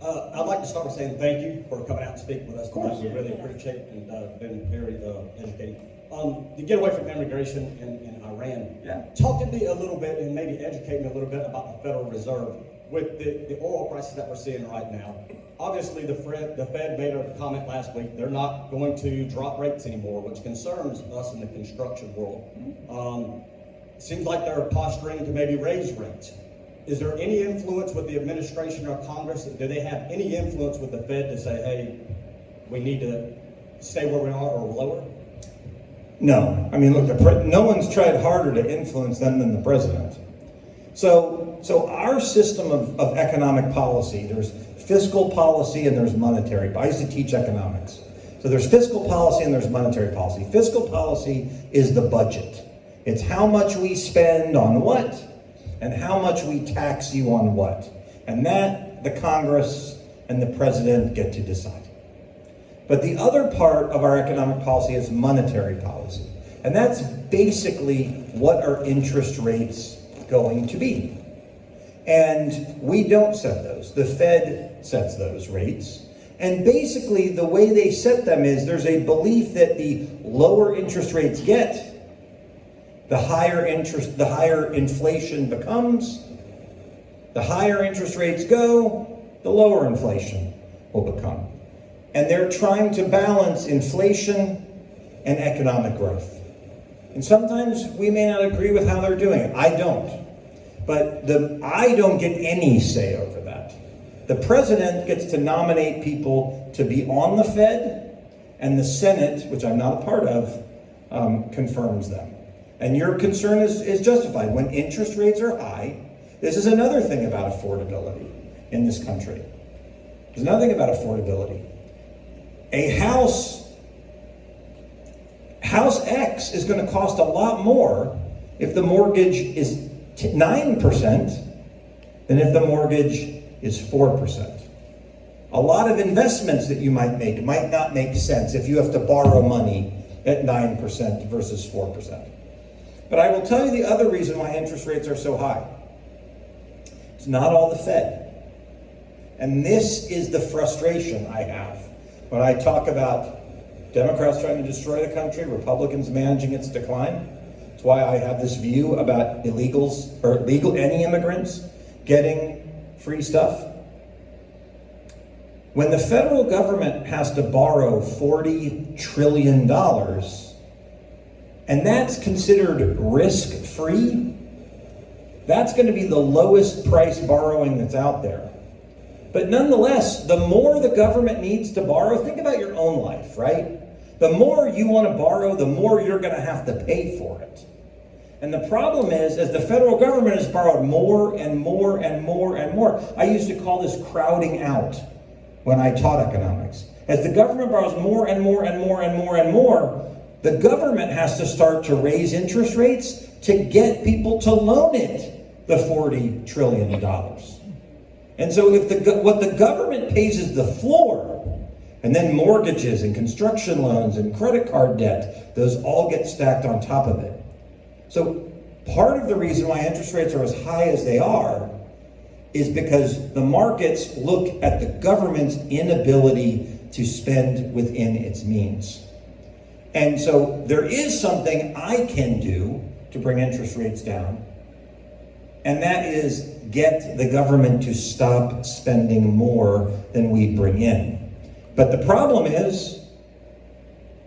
I'd like to start by saying thank you for coming out and speaking with us tonight. We really appreciate it and been very educating. To get away from immigration in Iran, talk to me a little bit and maybe educate me a little bit about the Federal Reserve with the oil prices that we're seeing right now. Obviously, the Fed made a comment last week. They're not going to drop rates anymore, which concerns us in the construction world. Seems like they're posturing to maybe raise rates. Is there any influence with the administration or Congress? Do they have any influence with the Fed to say, hey, we need to stay where we are or lower? No. I mean, look, no one's tried harder to influence them than the president. So our system of economic policy, there's fiscal policy and there's monetary. I used to teach economics. So there's fiscal policy and there's monetary policy. Fiscal policy is the budget. It's how much we spend on what and how much we tax you on what. And that the Congress and the president get to decide. But the other part of our economic policy is monetary policy. And that's basically what are interest rates going to be. And we don't set those. The Fed sets those rates. And basically the way they set them is there's a belief that the lower interest rates get, the higher inflation becomes, the higher interest rates go, the lower inflation will become. And they're trying to balance inflation and economic growth. And sometimes we may not agree with how they're doing it. I don't. But I don't get any say over that. The president gets to nominate people to be on the Fed, and the Senate, which I'm not a part of, confirms them. And your concern is justified. When interest rates are high, this is another thing about affordability in this country. There's another thing about affordability. A house X is going to cost a lot more if the mortgage is 9% than if the mortgage is 4%. A lot of investments that you might make might not make sense if you have to borrow money at 9% versus 4%. But I will tell you the other reason why interest rates are so high. It's not all the Fed. And this is the frustration I have when I talk about Democrats trying to destroy the country, Republicans managing its decline. That's why I have this view about illegals, or any immigrants getting free stuff. When the federal government has to borrow $40 trillion, and that's considered risk-free, that's going to be the lowest price borrowing that's out there. But nonetheless, the more the government needs to borrow, think about your own life, right? The more you want to borrow, the more you're going to have to pay for it. And the problem is, as the federal government has borrowed more and more and more and more, I used to call this crowding out when I taught economics. As the government borrows more and more and more and more and more, the government has to start to raise interest rates to get people to loan it the $40 trillion. And so if what the government pays is the floor, and then mortgages and construction loans and credit card debt, those all get stacked on top of it. So part of the reason why interest rates are as high as they are is because the markets look at the government's inability to spend within its means. And so there is something I can do to bring interest rates down, and that is get the government to stop spending more than we bring in. But the problem is,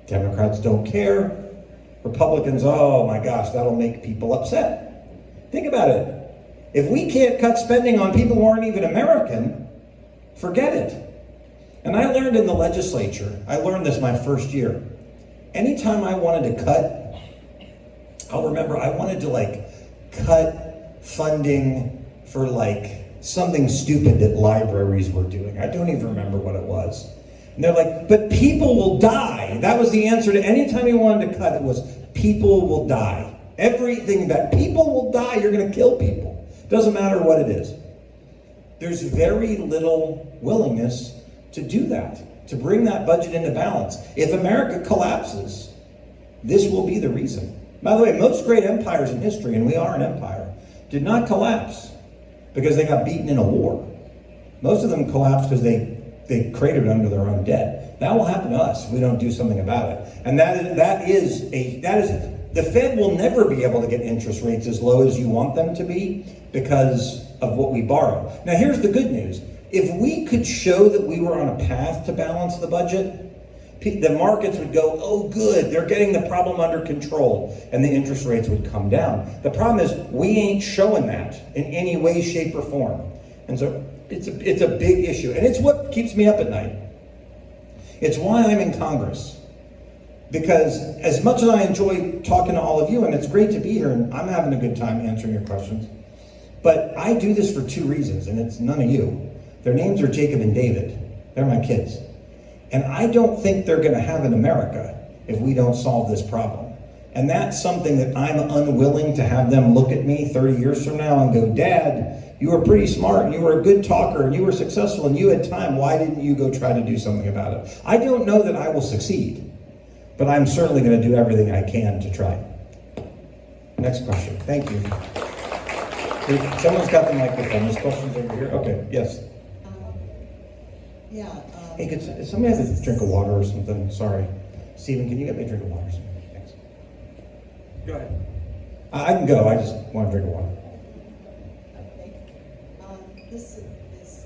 Democrats don't care. Republicans, oh my gosh, that'll make people upset. Think about it. If we can't cut spending on people who aren't even American, forget it. And I learned in the legislature, I learned this my first year. Anytime I wanted to cut, I'll remember I wanted to cut funding for something stupid that libraries were doing. I don't even remember what it was. And they're like, but people will die. That was the answer to any time you wanted to cut. It was people will die. Everything that people will die, you're going to kill people. Doesn't matter what it is. There's very little willingness to do that, to bring that budget into balance. If America collapses, this will be the reason. By the way, most great empires in history, and we are an empire, did not collapse because they got beaten in a war. Most of them collapse because they created it under their own debt. That will happen to us if we don't do something about it. And that is the Fed will never be able to get interest rates as low as you want them to be because of what we borrow. Now here's the good news. If we could show that we were on a path to balance the budget, the markets would go, oh good, they're getting the problem under control, and the interest rates would come down. The problem is we ain't showing that in any way, shape, or form. And so it's a big issue, and it's what keeps me up at night. It's why I'm in Congress. Because as much as I enjoy talking to all of you, and it's great to be here, and I'm having a good time answering your questions, but I do this for two reasons, and it's none of you. Their names are Jacob and David. They're my kids. And I don't think they're gonna have an America if we don't solve this problem. And that's something that I'm unwilling to have them look at me 30 years from now and go, Dad, you were pretty smart and you were a good talker and you were successful and you had time. Why didn't you go try to do something about it? I don't know that I will succeed, but I'm certainly gonna do everything I can to try. Next question, thank you. Someone's got the microphone. There's questions over here. Okay, yes. Hey, could somebody have a drink of water or something? Sorry. Stephen, can you get me a drink of water or something? Thanks. Go ahead. I can go. I just want a drink of water. Okay. This is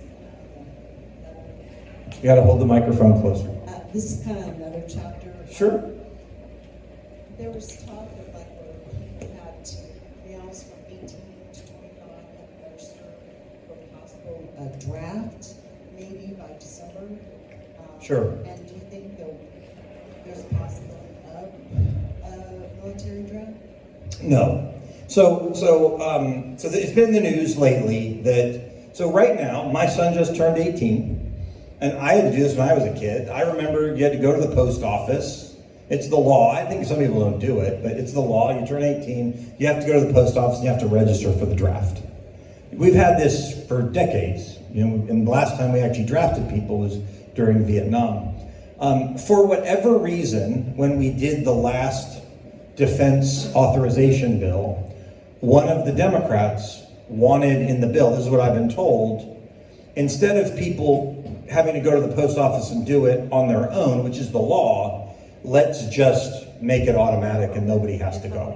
You got to hold the microphone closer. this is kind of another chapter. Sure. There was talk of like where people had to be honest from 18 to 25 and register for possible draft maybe by December. Sure. And do you think there's a possibility of a military draft? No. So it's been in the news lately that, so right now, my son just turned 18, and I had to do this when I was a kid. I remember you had to go to the post office. It's the law. I think some people don't do it, but it's the law. You turn 18, you have to go to the post office, and you have to register for the draft. We've had this for decades, and the last time we actually drafted people was during Vietnam. For whatever reason, when we did the last defense authorization bill, one of the Democrats wanted in the bill, this is what I've been told, instead of people having to go to the post office and do it on their own, which is the law, let's just make it automatic and nobody has to go.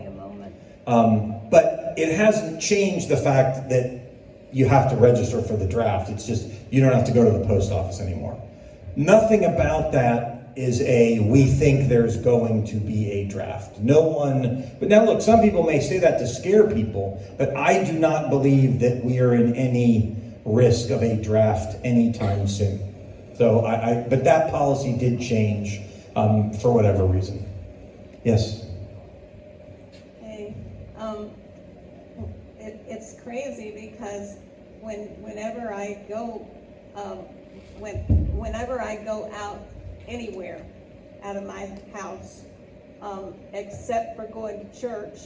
But it hasn't changed the fact that you have to register for the draft. It's just, you don't have to go to the post office anymore. Nothing about that is we think there's going to be a draft. No one, but now look, some people may say that to scare people, but I do not believe that we are in any risk of a draft anytime soon. So but that policy did change for whatever reason. Yes? Hey, it's crazy because whenever I go, whenever I go out anywhere out of my house, except for going to church,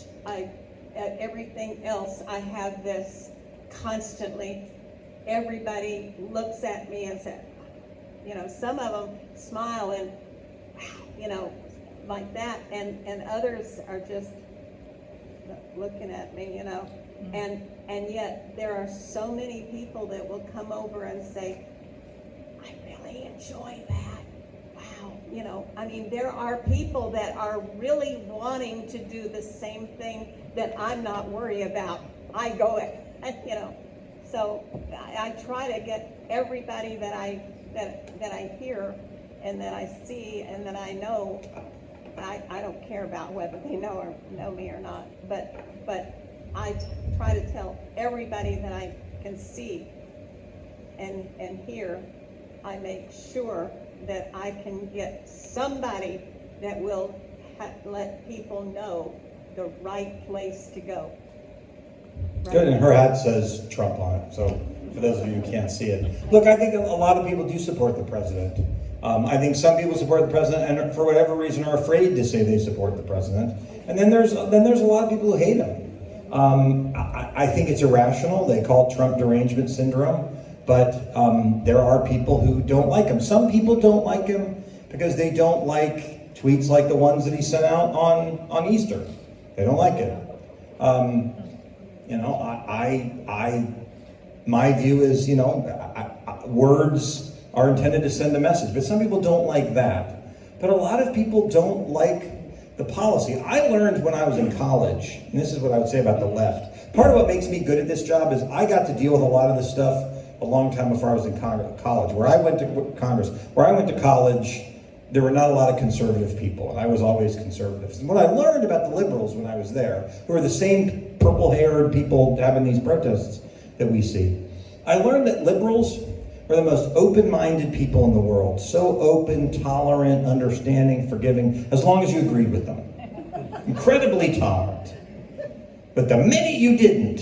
everything else, I have this constantly. Everybody looks at me and says, some of them smile and, like that, and others are just looking at me, and yet there are so many people that will come over and say, I really enjoy that. Wow. There are people that are really wanting to do the same thing that I'm not worried about. I go, so I try to get everybody that I hear and that I see and that I know. I don't care about whether they know me or not, but I try to tell everybody that I can see and hear. I make sure that I can get somebody that will let people know the right place to go. Right? Good, and her hat says Trump on it, so for those of you who can't see it. Look, I think a lot of people do support the president. I think some people support the president and for whatever reason are afraid to say they support the president. And then there's a lot of people who hate him. I think it's irrational. They call it Trump derangement syndrome. But there are people who don't like him. Some people don't like him because they don't like tweets like the ones that he sent out on Easter. They don't like it. My view is, words are intended to send a message, but some people don't like that. But a lot of people don't like the policy. I learned when I was in college, and this is what I would say about the left. Part of what makes me good at this job is I got to deal with a lot of this stuff a long time before I was in college. Where I went to college, there were not a lot of conservative people, and I was always conservative. And what I learned about the liberals when I was there, who are the same purple-haired people having these protests that we see, I learned that liberals are the most open-minded people in the world. So open, tolerant, understanding, forgiving, as long as you agreed with them. Incredibly tolerant. But the minute you didn't,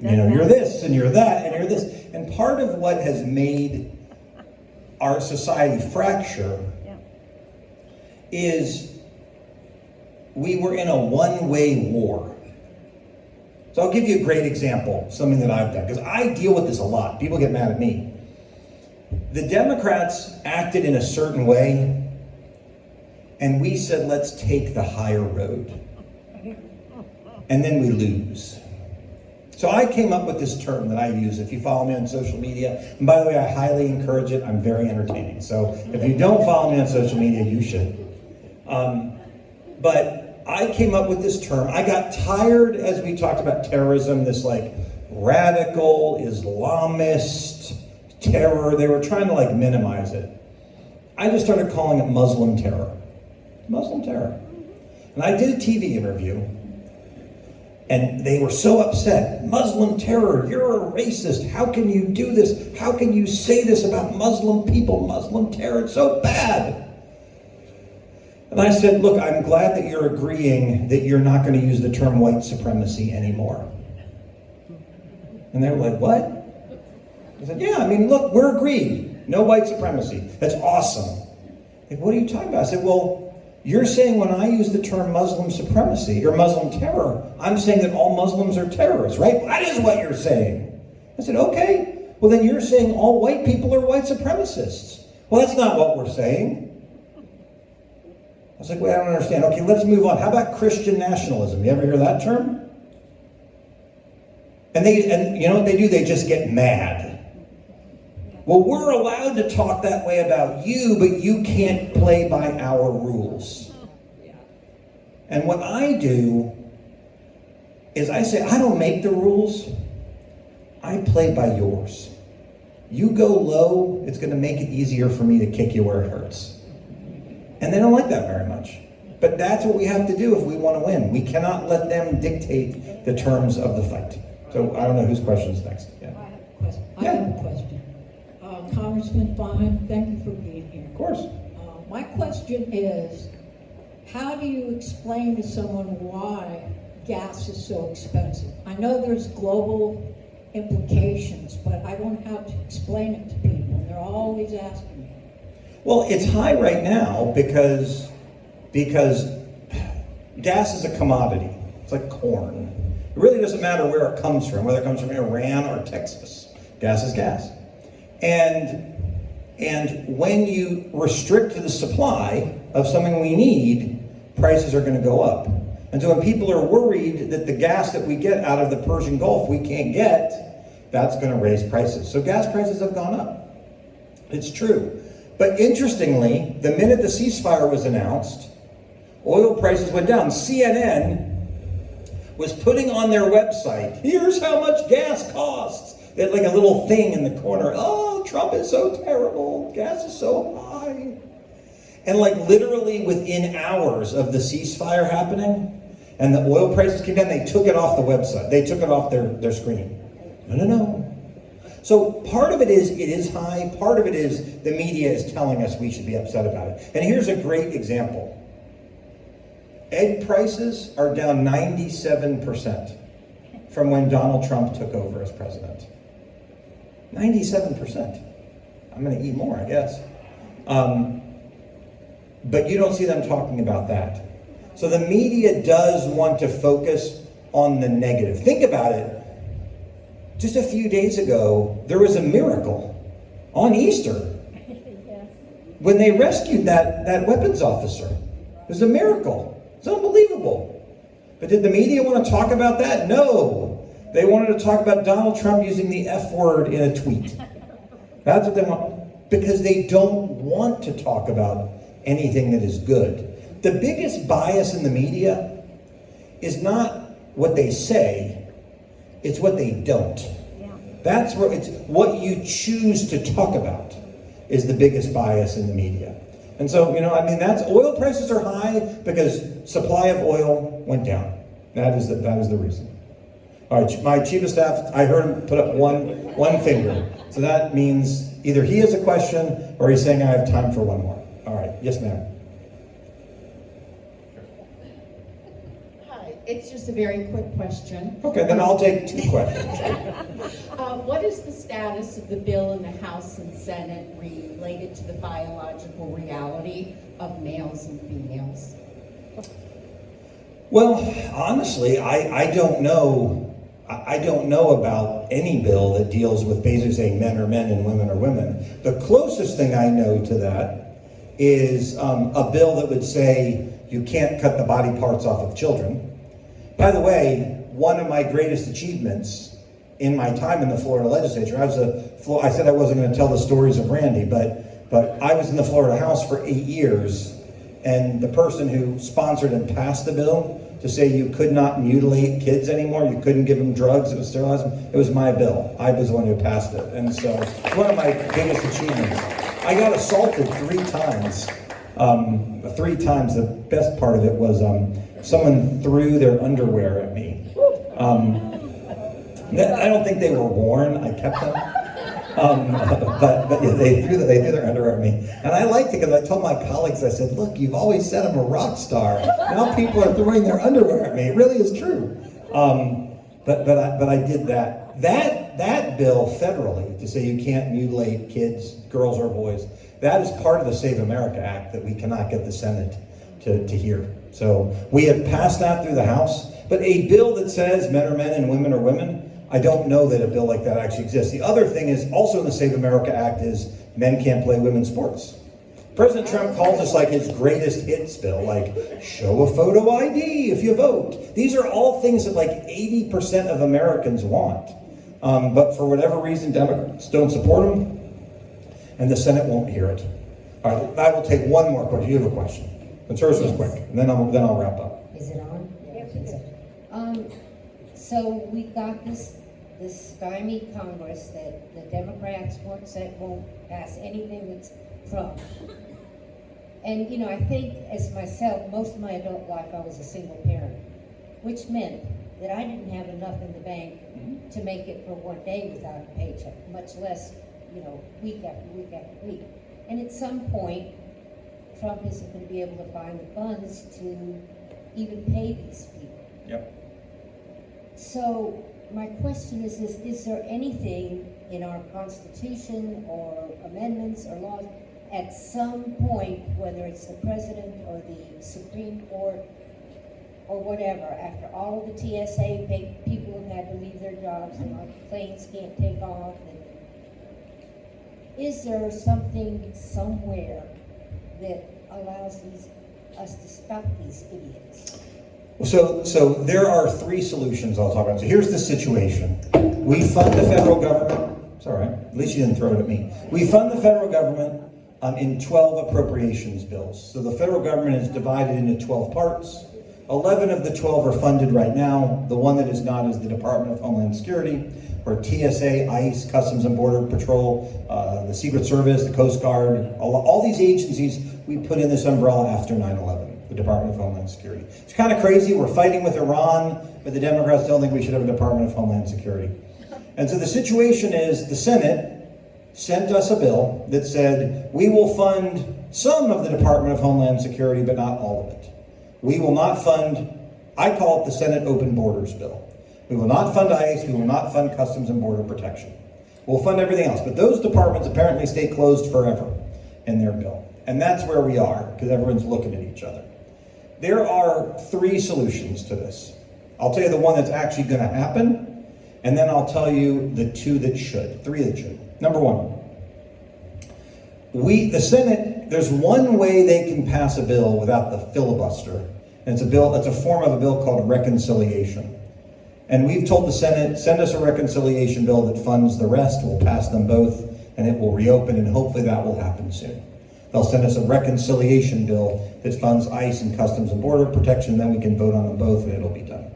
you're this, and you're that, and you're this. And part of what has made our society fracture is we were in a one-way war. So I'll give you a great example, something that I've done, because I deal with this a lot. People get mad at me. The Democrats acted in a certain way, and we said, let's take the higher road. And then we lose. So I came up with this term that I use if you follow me on social media. And by the way, I highly encourage it. I'm very entertaining. So if you don't follow me on social media, you should. But I came up with this term. I got tired, as we talked about terrorism, this like radical Islamist terror. They were trying to minimize it. I just started calling it Muslim terror. Muslim terror. And I did a TV interview, and they were so upset. Muslim terror, you're a racist. How can you do this? How can you say this about Muslim people? Muslim terror, it's so bad. And I said, look, I'm glad that you're agreeing that you're not going to use the term white supremacy anymore. And they were like, what? I said, yeah, look, we're agreed. No white supremacy. That's awesome. Like, what are you talking about? I said, well, you're saying when I use the term Muslim supremacy or Muslim terror, I'm saying that all Muslims are terrorists, right? That is what you're saying. I said, okay, well then you're saying all white people are white supremacists. Well, that's not what we're saying. I was like, wait, I don't understand. Okay, let's move on. How about Christian nationalism? You ever hear that term? And you know what they do? They just get mad. Well, we're allowed to talk that way about you, but you can't play by our rules. And what I do is I say, I don't make the rules. I play by yours. You go low, it's going to make it easier for me to kick you where it hurts. And they don't like that very much. But that's what we have to do if we want to win. We cannot let them dictate the terms of the fight. So I don't know whose question is next. Yeah. I have a question. Congressman Fine, thank you for being here. Of course. My question is, how do you explain to someone why gas is so expensive? I know there's global implications, but I don't know how to explain it to people. And they're always asking me. Well, it's high right now because gas is a commodity. It's like corn. It really doesn't matter where it comes from, whether it comes from Iran or Texas. Gas is gas. And when you restrict the supply of something we need, prices are going to go up. And so when people are worried that the gas that we get out of the Persian Gulf we can't get, that's going to raise prices. So gas prices have gone up. It's true. But interestingly, the minute the ceasefire was announced, oil prices went down. CNN was putting on their website, here's how much gas costs. They had like a little thing in the corner. Oh, Trump is so terrible. Gas is so high. And literally within hours of the ceasefire happening and the oil prices came down, they took it off the website. They took it off their screen. No. So part of it is high. Part of it is the media is telling us we should be upset about it. And here's a great example. Egg prices are down 97% from when Donald Trump took over as president. 97%. I'm going to eat more, I guess. But you don't see them talking about that. So the media does want to focus on the negative. Think about it. Just a few days ago, there was a miracle on Easter when they rescued that weapons officer. It was a miracle. It's unbelievable. But did the media want to talk about that? No. They wanted to talk about Donald Trump using the F word in a tweet. That's what they want. Because they don't want to talk about anything that is good. The biggest bias in the media is not what they say, it's what they don't. That's where it's what you choose to talk about is the biggest bias in the media. And so, that's oil prices are high because supply of oil went down. That is the reason. All right, my chief of staff, I heard him put up one finger. So that means either he has a question or he's saying I have time for one more. All right, yes ma'am. Hi, it's just a very quick question. Okay, then I'll take 2 questions. What is the status of the bill in the House and Senate related to the biological reality of males and females? Well, honestly, I don't know. I don't know about any bill that deals with basically saying men are men and women are women. The closest thing I know to that is a bill that would say you can't cut the body parts off of children. By the way, one of my greatest achievements in my time in the Florida legislature, I said I wasn't going to tell the stories of Randy, but I was in the Florida House for 8 years, and the person who sponsored and passed the bill to say you could not mutilate kids anymore, you couldn't give them drugs, it was sterilize them, it was my bill. I was the one who passed it. And so it's one of my biggest achievements. I got assaulted 3 times. 3 times, the best part of it was someone threw their underwear at me. I don't think they were worn, I kept them. But yeah, they threw their underwear at me. And I liked it because I told my colleagues, I said, look, you've always said I'm a rock star. Now people are throwing their underwear at me. It really is true. But I did that. That bill federally, to say you can't mutilate kids, girls or boys, that is part of the Save America Act that we cannot get the Senate to hear. So we have passed that through the House. But a bill that says men are men and women are women, I don't know that a bill like that actually exists. The other thing is also in the Save America Act is men can't play women's sports. President Trump calls this like his greatest hits bill, like show a photo ID if you vote. These are all things that like 80% of Americans want. But for whatever reason, Democrats don't support them, and the Senate won't hear it. All right, I will take one more question. You have a question. The first was quick, and then I'll wrap up. Is it on? Yeah, I think so. So we've got this stymied Congress that the Democrats won't pass anything that's Trump. And I think as myself, most of my adult life I was a single parent, which meant that I didn't have enough in the bank to make it for one day without a paycheck, much less, week after week after week. And at some point, Trump isn't going to be able to find the funds to even pay these people. Yep. So my question is there anything in our Constitution or amendments or laws at some point, whether it's the President or the Supreme Court or whatever, after all of the TSA people have had to leave their jobs and our planes can't take off, is there something somewhere that allows us to stop these idiots? So there are 3 solutions I'll talk about. So here's the situation. We fund the federal government. It's all right. At least you didn't throw it at me. We fund the federal government in 12 appropriations bills. So the federal government is divided into 12 parts. 11 of the 12 are funded right now. The one that is not is the Department of Homeland Security, or TSA, ICE, Customs and Border Patrol, the Secret Service, the Coast Guard, all these agencies we put in this umbrella after 9/11. The Department of Homeland Security. It's kind of crazy. We're fighting with Iran, but the Democrats don't think we should have a Department of Homeland Security. And so the situation is the Senate sent us a bill that said we will fund some of the Department of Homeland Security, but not all of it. We will not fund, I call it the Senate Open Borders Bill. We will not fund ICE, we will not fund Customs and Border Protection. We'll fund everything else, but those departments apparently stay closed forever in their bill. And that's where we are, because everyone's looking at each other. There are 3 solutions to this. I'll tell you the one that's actually going to happen, and then I'll tell you the 2 that should, 3 that should. Number 1, the Senate, there's one way they can pass a bill without the filibuster, and it's a form of a bill called reconciliation. And we've told the Senate, send us a reconciliation bill that funds the rest, we'll pass them both, and it will reopen, and hopefully that will happen soon. They'll send us a reconciliation bill that funds ICE and Customs and Border Protection, and then we can vote on them both and it'll be done.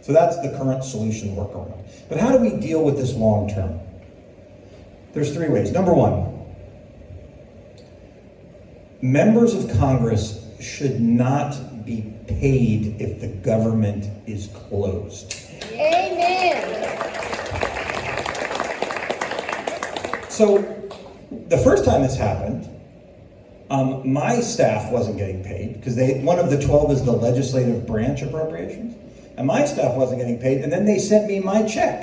So that's the current solution workaround. But how do we deal with this long term? There's 3 ways. Number 1, members of Congress should not be paid if the government is closed. Amen. So the first time this happened, my staff wasn't getting paid because one of the 12 is the legislative branch appropriations, and my staff wasn't getting paid. And then they sent me my check.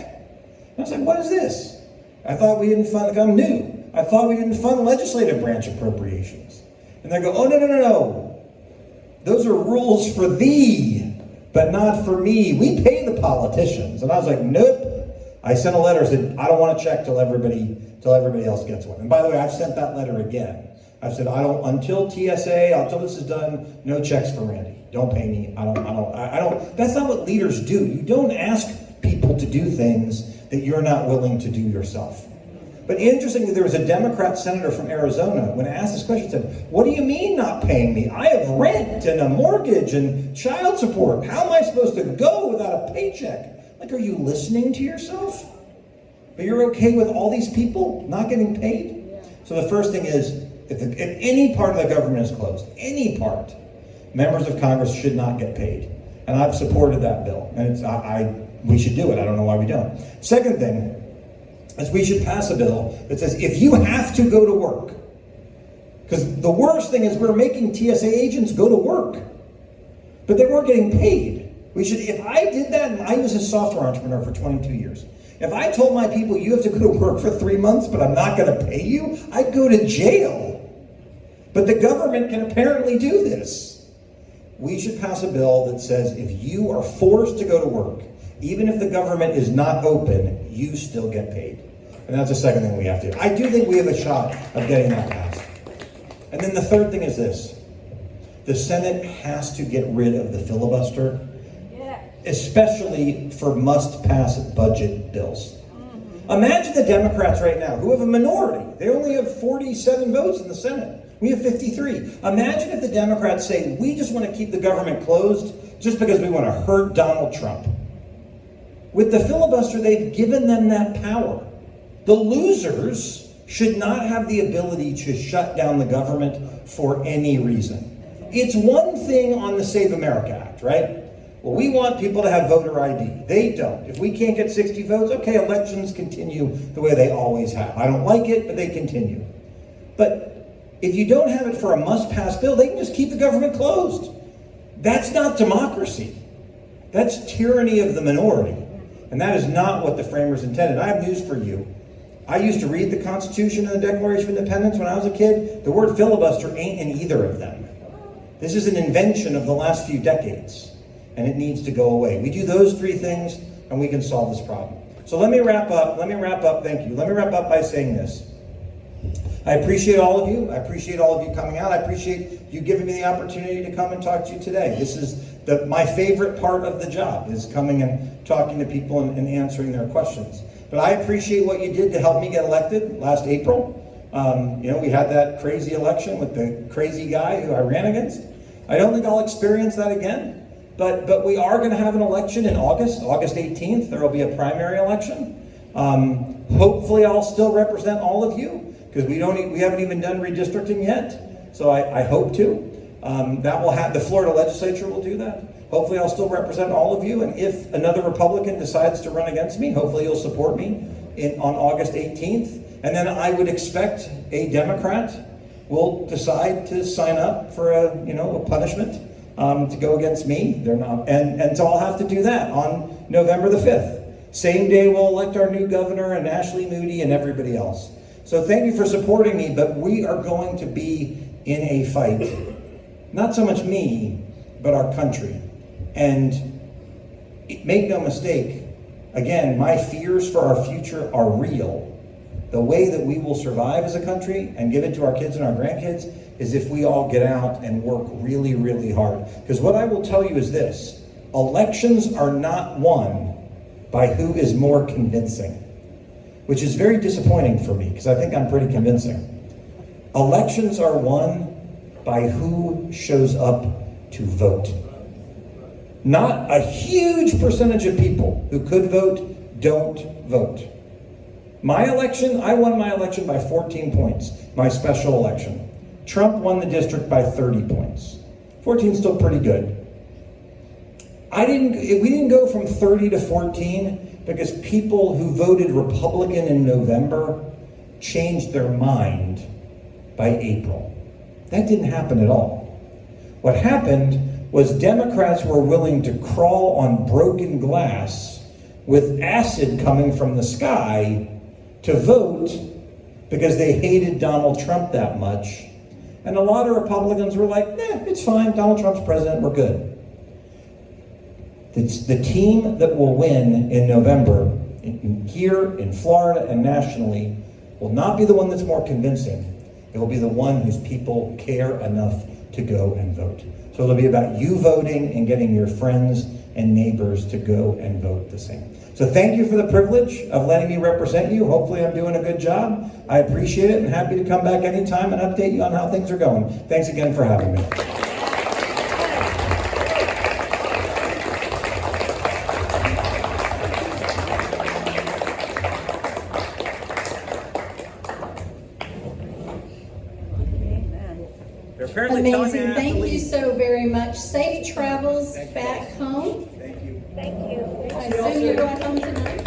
And I was like, "What is this? I thought we didn't fund. I'm new. I thought we didn't fund legislative branch appropriations." And they go, "Oh no! Those are rules for thee, but not for me. We pay the politicians." And I was like, "Nope." I sent a letter, said, "I don't want a check till everybody else gets one." And by the way, I've sent that letter again. I've said, until TSA, until this is done, no checks for Randy. Don't pay me. I don't, that's not what leaders do. You don't ask people to do things that you're not willing to do yourself. But interestingly, there was a Democrat senator from Arizona, when asked this question, said, "What do you mean not paying me? I have rent and a mortgage and child support. How am I supposed to go without a paycheck?" Like, are you listening to yourself? But you're okay with all these people not getting paid? So the first thing is, if any part of the government is closed, any part, members of Congress should not get paid. And I've supported that bill. And we should do it. I don't know why we don't. Second thing is we should pass a bill that says if you have to go to work, because the worst thing is we're making TSA agents go to work, but they weren't getting paid. If I did that, and I was a software entrepreneur for 22 years, if I told my people you have to go to work for 3 months, but I'm not going to pay you, I'd go to jail. But the government can apparently do this. We should pass a bill that says if you are forced to go to work, even if the government is not open, you still get paid. And that's the second thing we have to do. I do think we have a shot of getting that passed. And then the third thing is this. The Senate has to get rid of the filibuster, especially for must-pass budget bills. Imagine the Democrats right now, who have a minority. They only have 47 votes in the Senate. We have 53. Imagine if the Democrats say, we just want to keep the government closed just because we want to hurt Donald Trump. With the filibuster, they've given them that power. The losers should not have the ability to shut down the government for any reason. It's one thing on the Save America Act, right? Well, we want people to have voter ID. They don't. If we can't get 60 votes, okay, elections continue the way they always have. I don't like it, but they continue. But if you don't have it for a must-pass bill, they can just keep the government closed. That's not democracy. That's tyranny of the minority. And that is not what the framers intended. I have news for you. I used to read the Constitution and the Declaration of Independence when I was a kid. The word filibuster ain't in either of them. This is an invention of the last few decades, and it needs to go away. We do those 3 things, and we can solve this problem. So let me wrap up. Thank you. Let me wrap up by saying this. I appreciate all of you. I appreciate all of you coming out. I appreciate you giving me the opportunity to come and talk to you today. This is my favorite part of the job, is coming and talking to people and answering their questions. But I appreciate what you did to help me get elected last April. We had that crazy election with the crazy guy who I ran against. I don't think I'll experience that again. But we are going to have an election in August 18th. There will be a primary election. Hopefully I'll still represent all of you, because we haven't even done redistricting yet. So I hope to. The Florida legislature will do that. Hopefully I'll still represent all of you. And if another Republican decides to run against me, hopefully you'll support me on August 18th. And then I would expect a Democrat will decide to sign up for a punishment to go against me. They're not, and so I'll have to do that on November the 5th. Same day we'll elect our new governor and Ashley Moody and everybody else. So thank you for supporting me, but we are going to be in a fight. Not so much me, but our country. And make no mistake, again, my fears for our future are real. The way that we will survive as a country and give it to our kids and our grandkids is if we all get out and work really, really hard. Because what I will tell you is this: elections are not won by who is more convincing. which is very disappointing for me because I think I'm pretty convincing. Elections are won by who shows up to vote. Not a huge percentage of people who could vote don't vote. My election, I won my election by 14 points, my special election. Trump won the district by 30 points. 14 is still pretty good. We didn't go from 30 to 14 because people who voted Republican in November changed their mind by April. That didn't happen at all. What happened was Democrats were willing to crawl on broken glass with acid coming from the sky to vote because they hated Donald Trump that much. And a lot of Republicans were like, it's fine, Donald Trump's president, we're good. It's the team that will win in November, here in Florida and nationally, will not be the one that's more convincing. It will be the one whose people care enough to go and vote. So it'll be about you voting and getting your friends and neighbors to go and vote the same. So thank you for the privilege of letting me represent you. Hopefully I'm doing a good job. I appreciate it and happy to come back anytime and update you on how things are going. Thanks again for having me. Amazing. Thank you so very much. Safe travels back home. Thank you. Thank you. I assume you're going home tonight.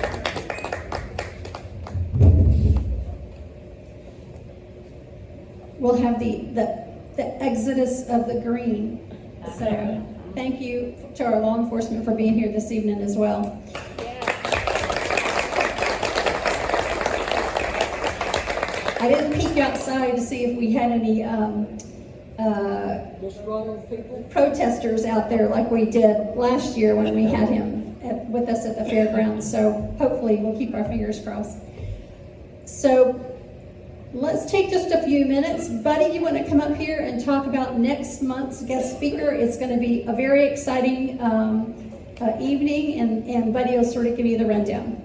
We'll have the exodus of the green. So thank you to our law enforcement for being here this evening as well. I didn't peek outside to see if we had any protesters out there like we did last year when we had him with us at the fairgrounds. So hopefully we'll keep our fingers crossed. So let's take just a few minutes. Buddy, you want to come up here and talk about next month's guest speaker? It's going to be a very exciting evening, and Buddy will sort of give you the rundown.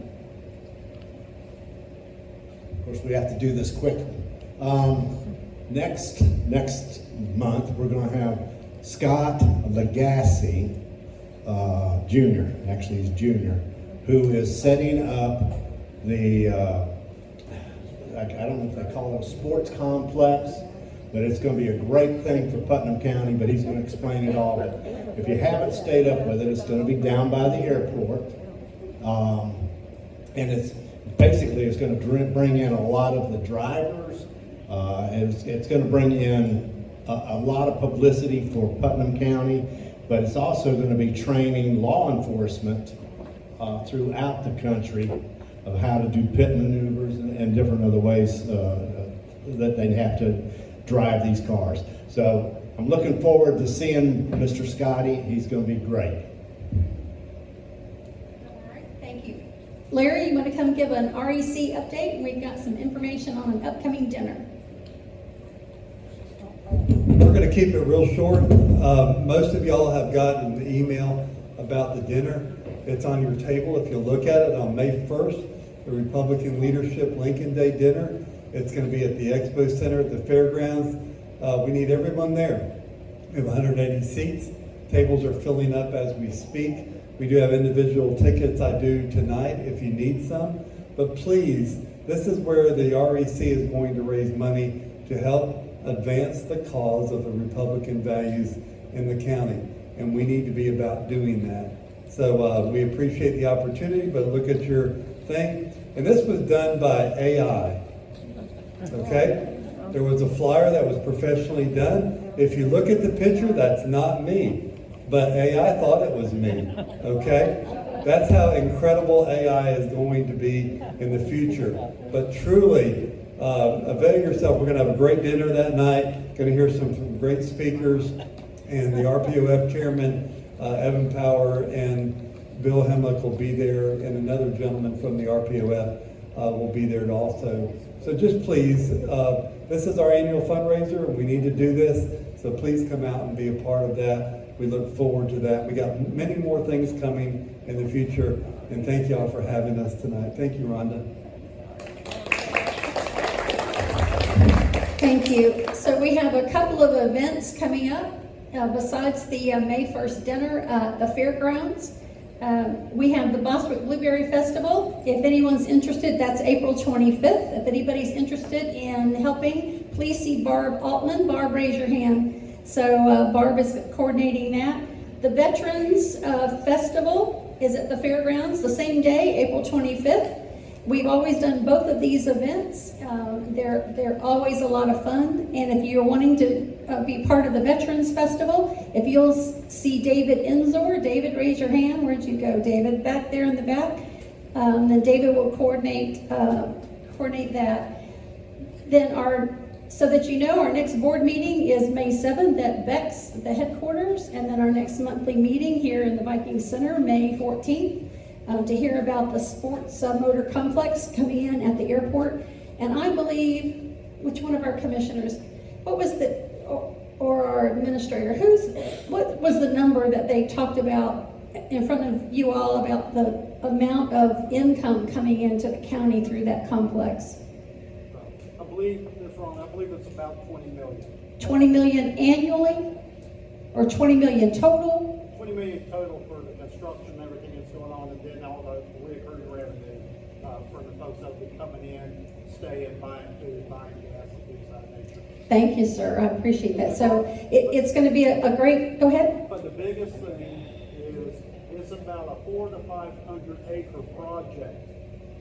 Of course, we have to do this quickly. Next month, we're going to have Scott Legacy, Jr., actually he's Junior, who is setting up the, I don't know if they call it a sports complex, but it's going to be a great thing for Putnam County, but he's going to explain it all. But if you haven't stayed up with it, it's going to be down by the airport. And it's going to bring in a lot of the drivers. It's going to bring in a lot of publicity for Putnam County, but it's also going to be training law enforcement throughout the country of how to do pit maneuvers and different other ways that they'd have to drive these cars. So I'm looking forward to seeing Mr. Scotty. He's going to be great. All right, thank you. Larry, you want to come give an REC update? We've got some information on an upcoming dinner. We're going to keep it real short. Most of y'all have gotten the email about the dinner. It's on your table. If you look at it on May 1st, the Republican Leadership Lincoln Day dinner. It's going to be at the Expo Center at the fairgrounds. We need everyone there. We have 180 seats. Tables are filling up as we speak. We do have individual tickets I do tonight if you need some. But please, this is where the REC is going to raise money to help advance the cause of the Republican values in the county. And we need to be about doing that. So we appreciate the opportunity, but look at your thing. And this was done by AI, okay? There was a flyer that was professionally done. If you look at the picture, that's not me, but AI thought it was me, okay? That's how incredible AI is going to be in the future. But truly, avail yourself. We're gonna have a great dinner that night. Gonna hear some great speakers, and the RPOF chairman, Evan Power and Bill Hemlick will be there, and another gentleman from the RPOF will be there also. So just please, this is our annual fundraiser, and we need to do this, so please come out and be a part of that. We look forward to that. We got many more things coming in the future, and thank y'all for having us tonight. Thank you, Rhonda. Thank you. So we have a couple of events coming up besides the May 1st dinner at the fairgrounds. We have the Bostwick Blueberry Festival. If anyone's interested, that's April 25th. If anybody's interested in helping, please see Barb Altman. Barb, raise your hand. So Barb is coordinating that. The Veterans Festival is at the fairgrounds the same day, April 25th. We've always done both of these events. They're always a lot of fun. And if you're wanting to be part of the Veterans Festival, if you'll see David Enzor, David, raise your hand. Where'd you go, David? Back there in the back. Then David will coordinate that. Then so that you know, our next board meeting is May 7th at Beck's, the headquarters, and then our next monthly meeting here in the Viking Center, May 14th. To hear about the sports motor complex coming in at the airport. And I believe, which one of our commissioners, what was or our administrator, what was the number that they talked about in front of you all about the amount of income coming into the county through that complex? I believe it's about 20 million. 20 million annually? Or 20 million total? 20 million total for the construction and everything that's going on, and then all the recurring revenue for the folks that will be coming in, staying, buying food, buying gas, and things of that nature. Thank you, sir. I appreciate that. So it's going to be a great, go ahead. But the biggest thing is it's about a 400 to 500 acre project,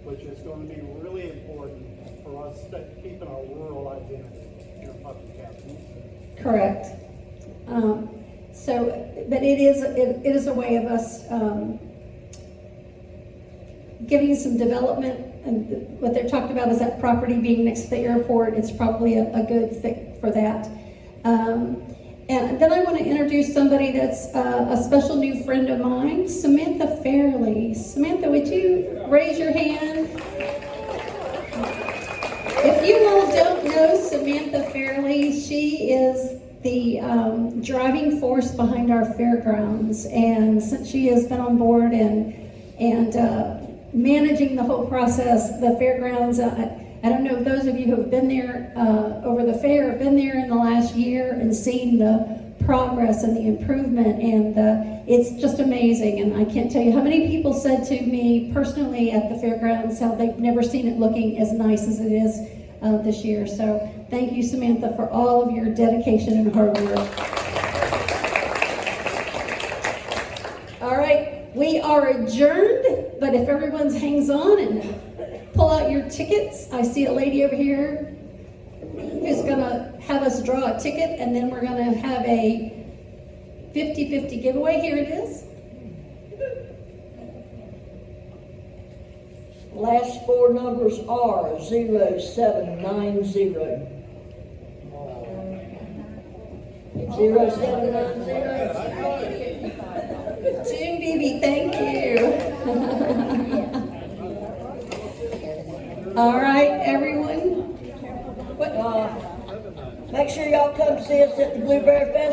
which is going to be really important for us keeping our rural identity in Putnam County. Correct. But it is a way of us giving some development, and what they're talking about is that property being next to the airport. It's probably a good fit for that. And then I want to introduce somebody that's a special new friend of mine, Samantha Fairley. Samantha, would you raise your hand? If you all don't know Samantha Fairley, she is the driving force behind our fairgrounds, and since she has been on board and managing the whole process, the fairgrounds, I don't know if those of you who have been there over the fair have been there in the last year and seen the progress and the improvement, and it's just amazing. And I can't tell you how many people said to me personally at the fairgrounds how they've never seen it looking as nice as it is this year. So thank you, Samantha, for all of your dedication and hard work. All right, we are adjourned, but if everyone hangs on and pull out your tickets, I see a lady over here who's gonna have us draw a ticket, and then we're gonna have a 50-50 giveaway. Here it is. Last four numbers are 0790. 0790. June Beebe, thank you. All right, everyone. Make sure y'all come see us at the Blueberry Festival.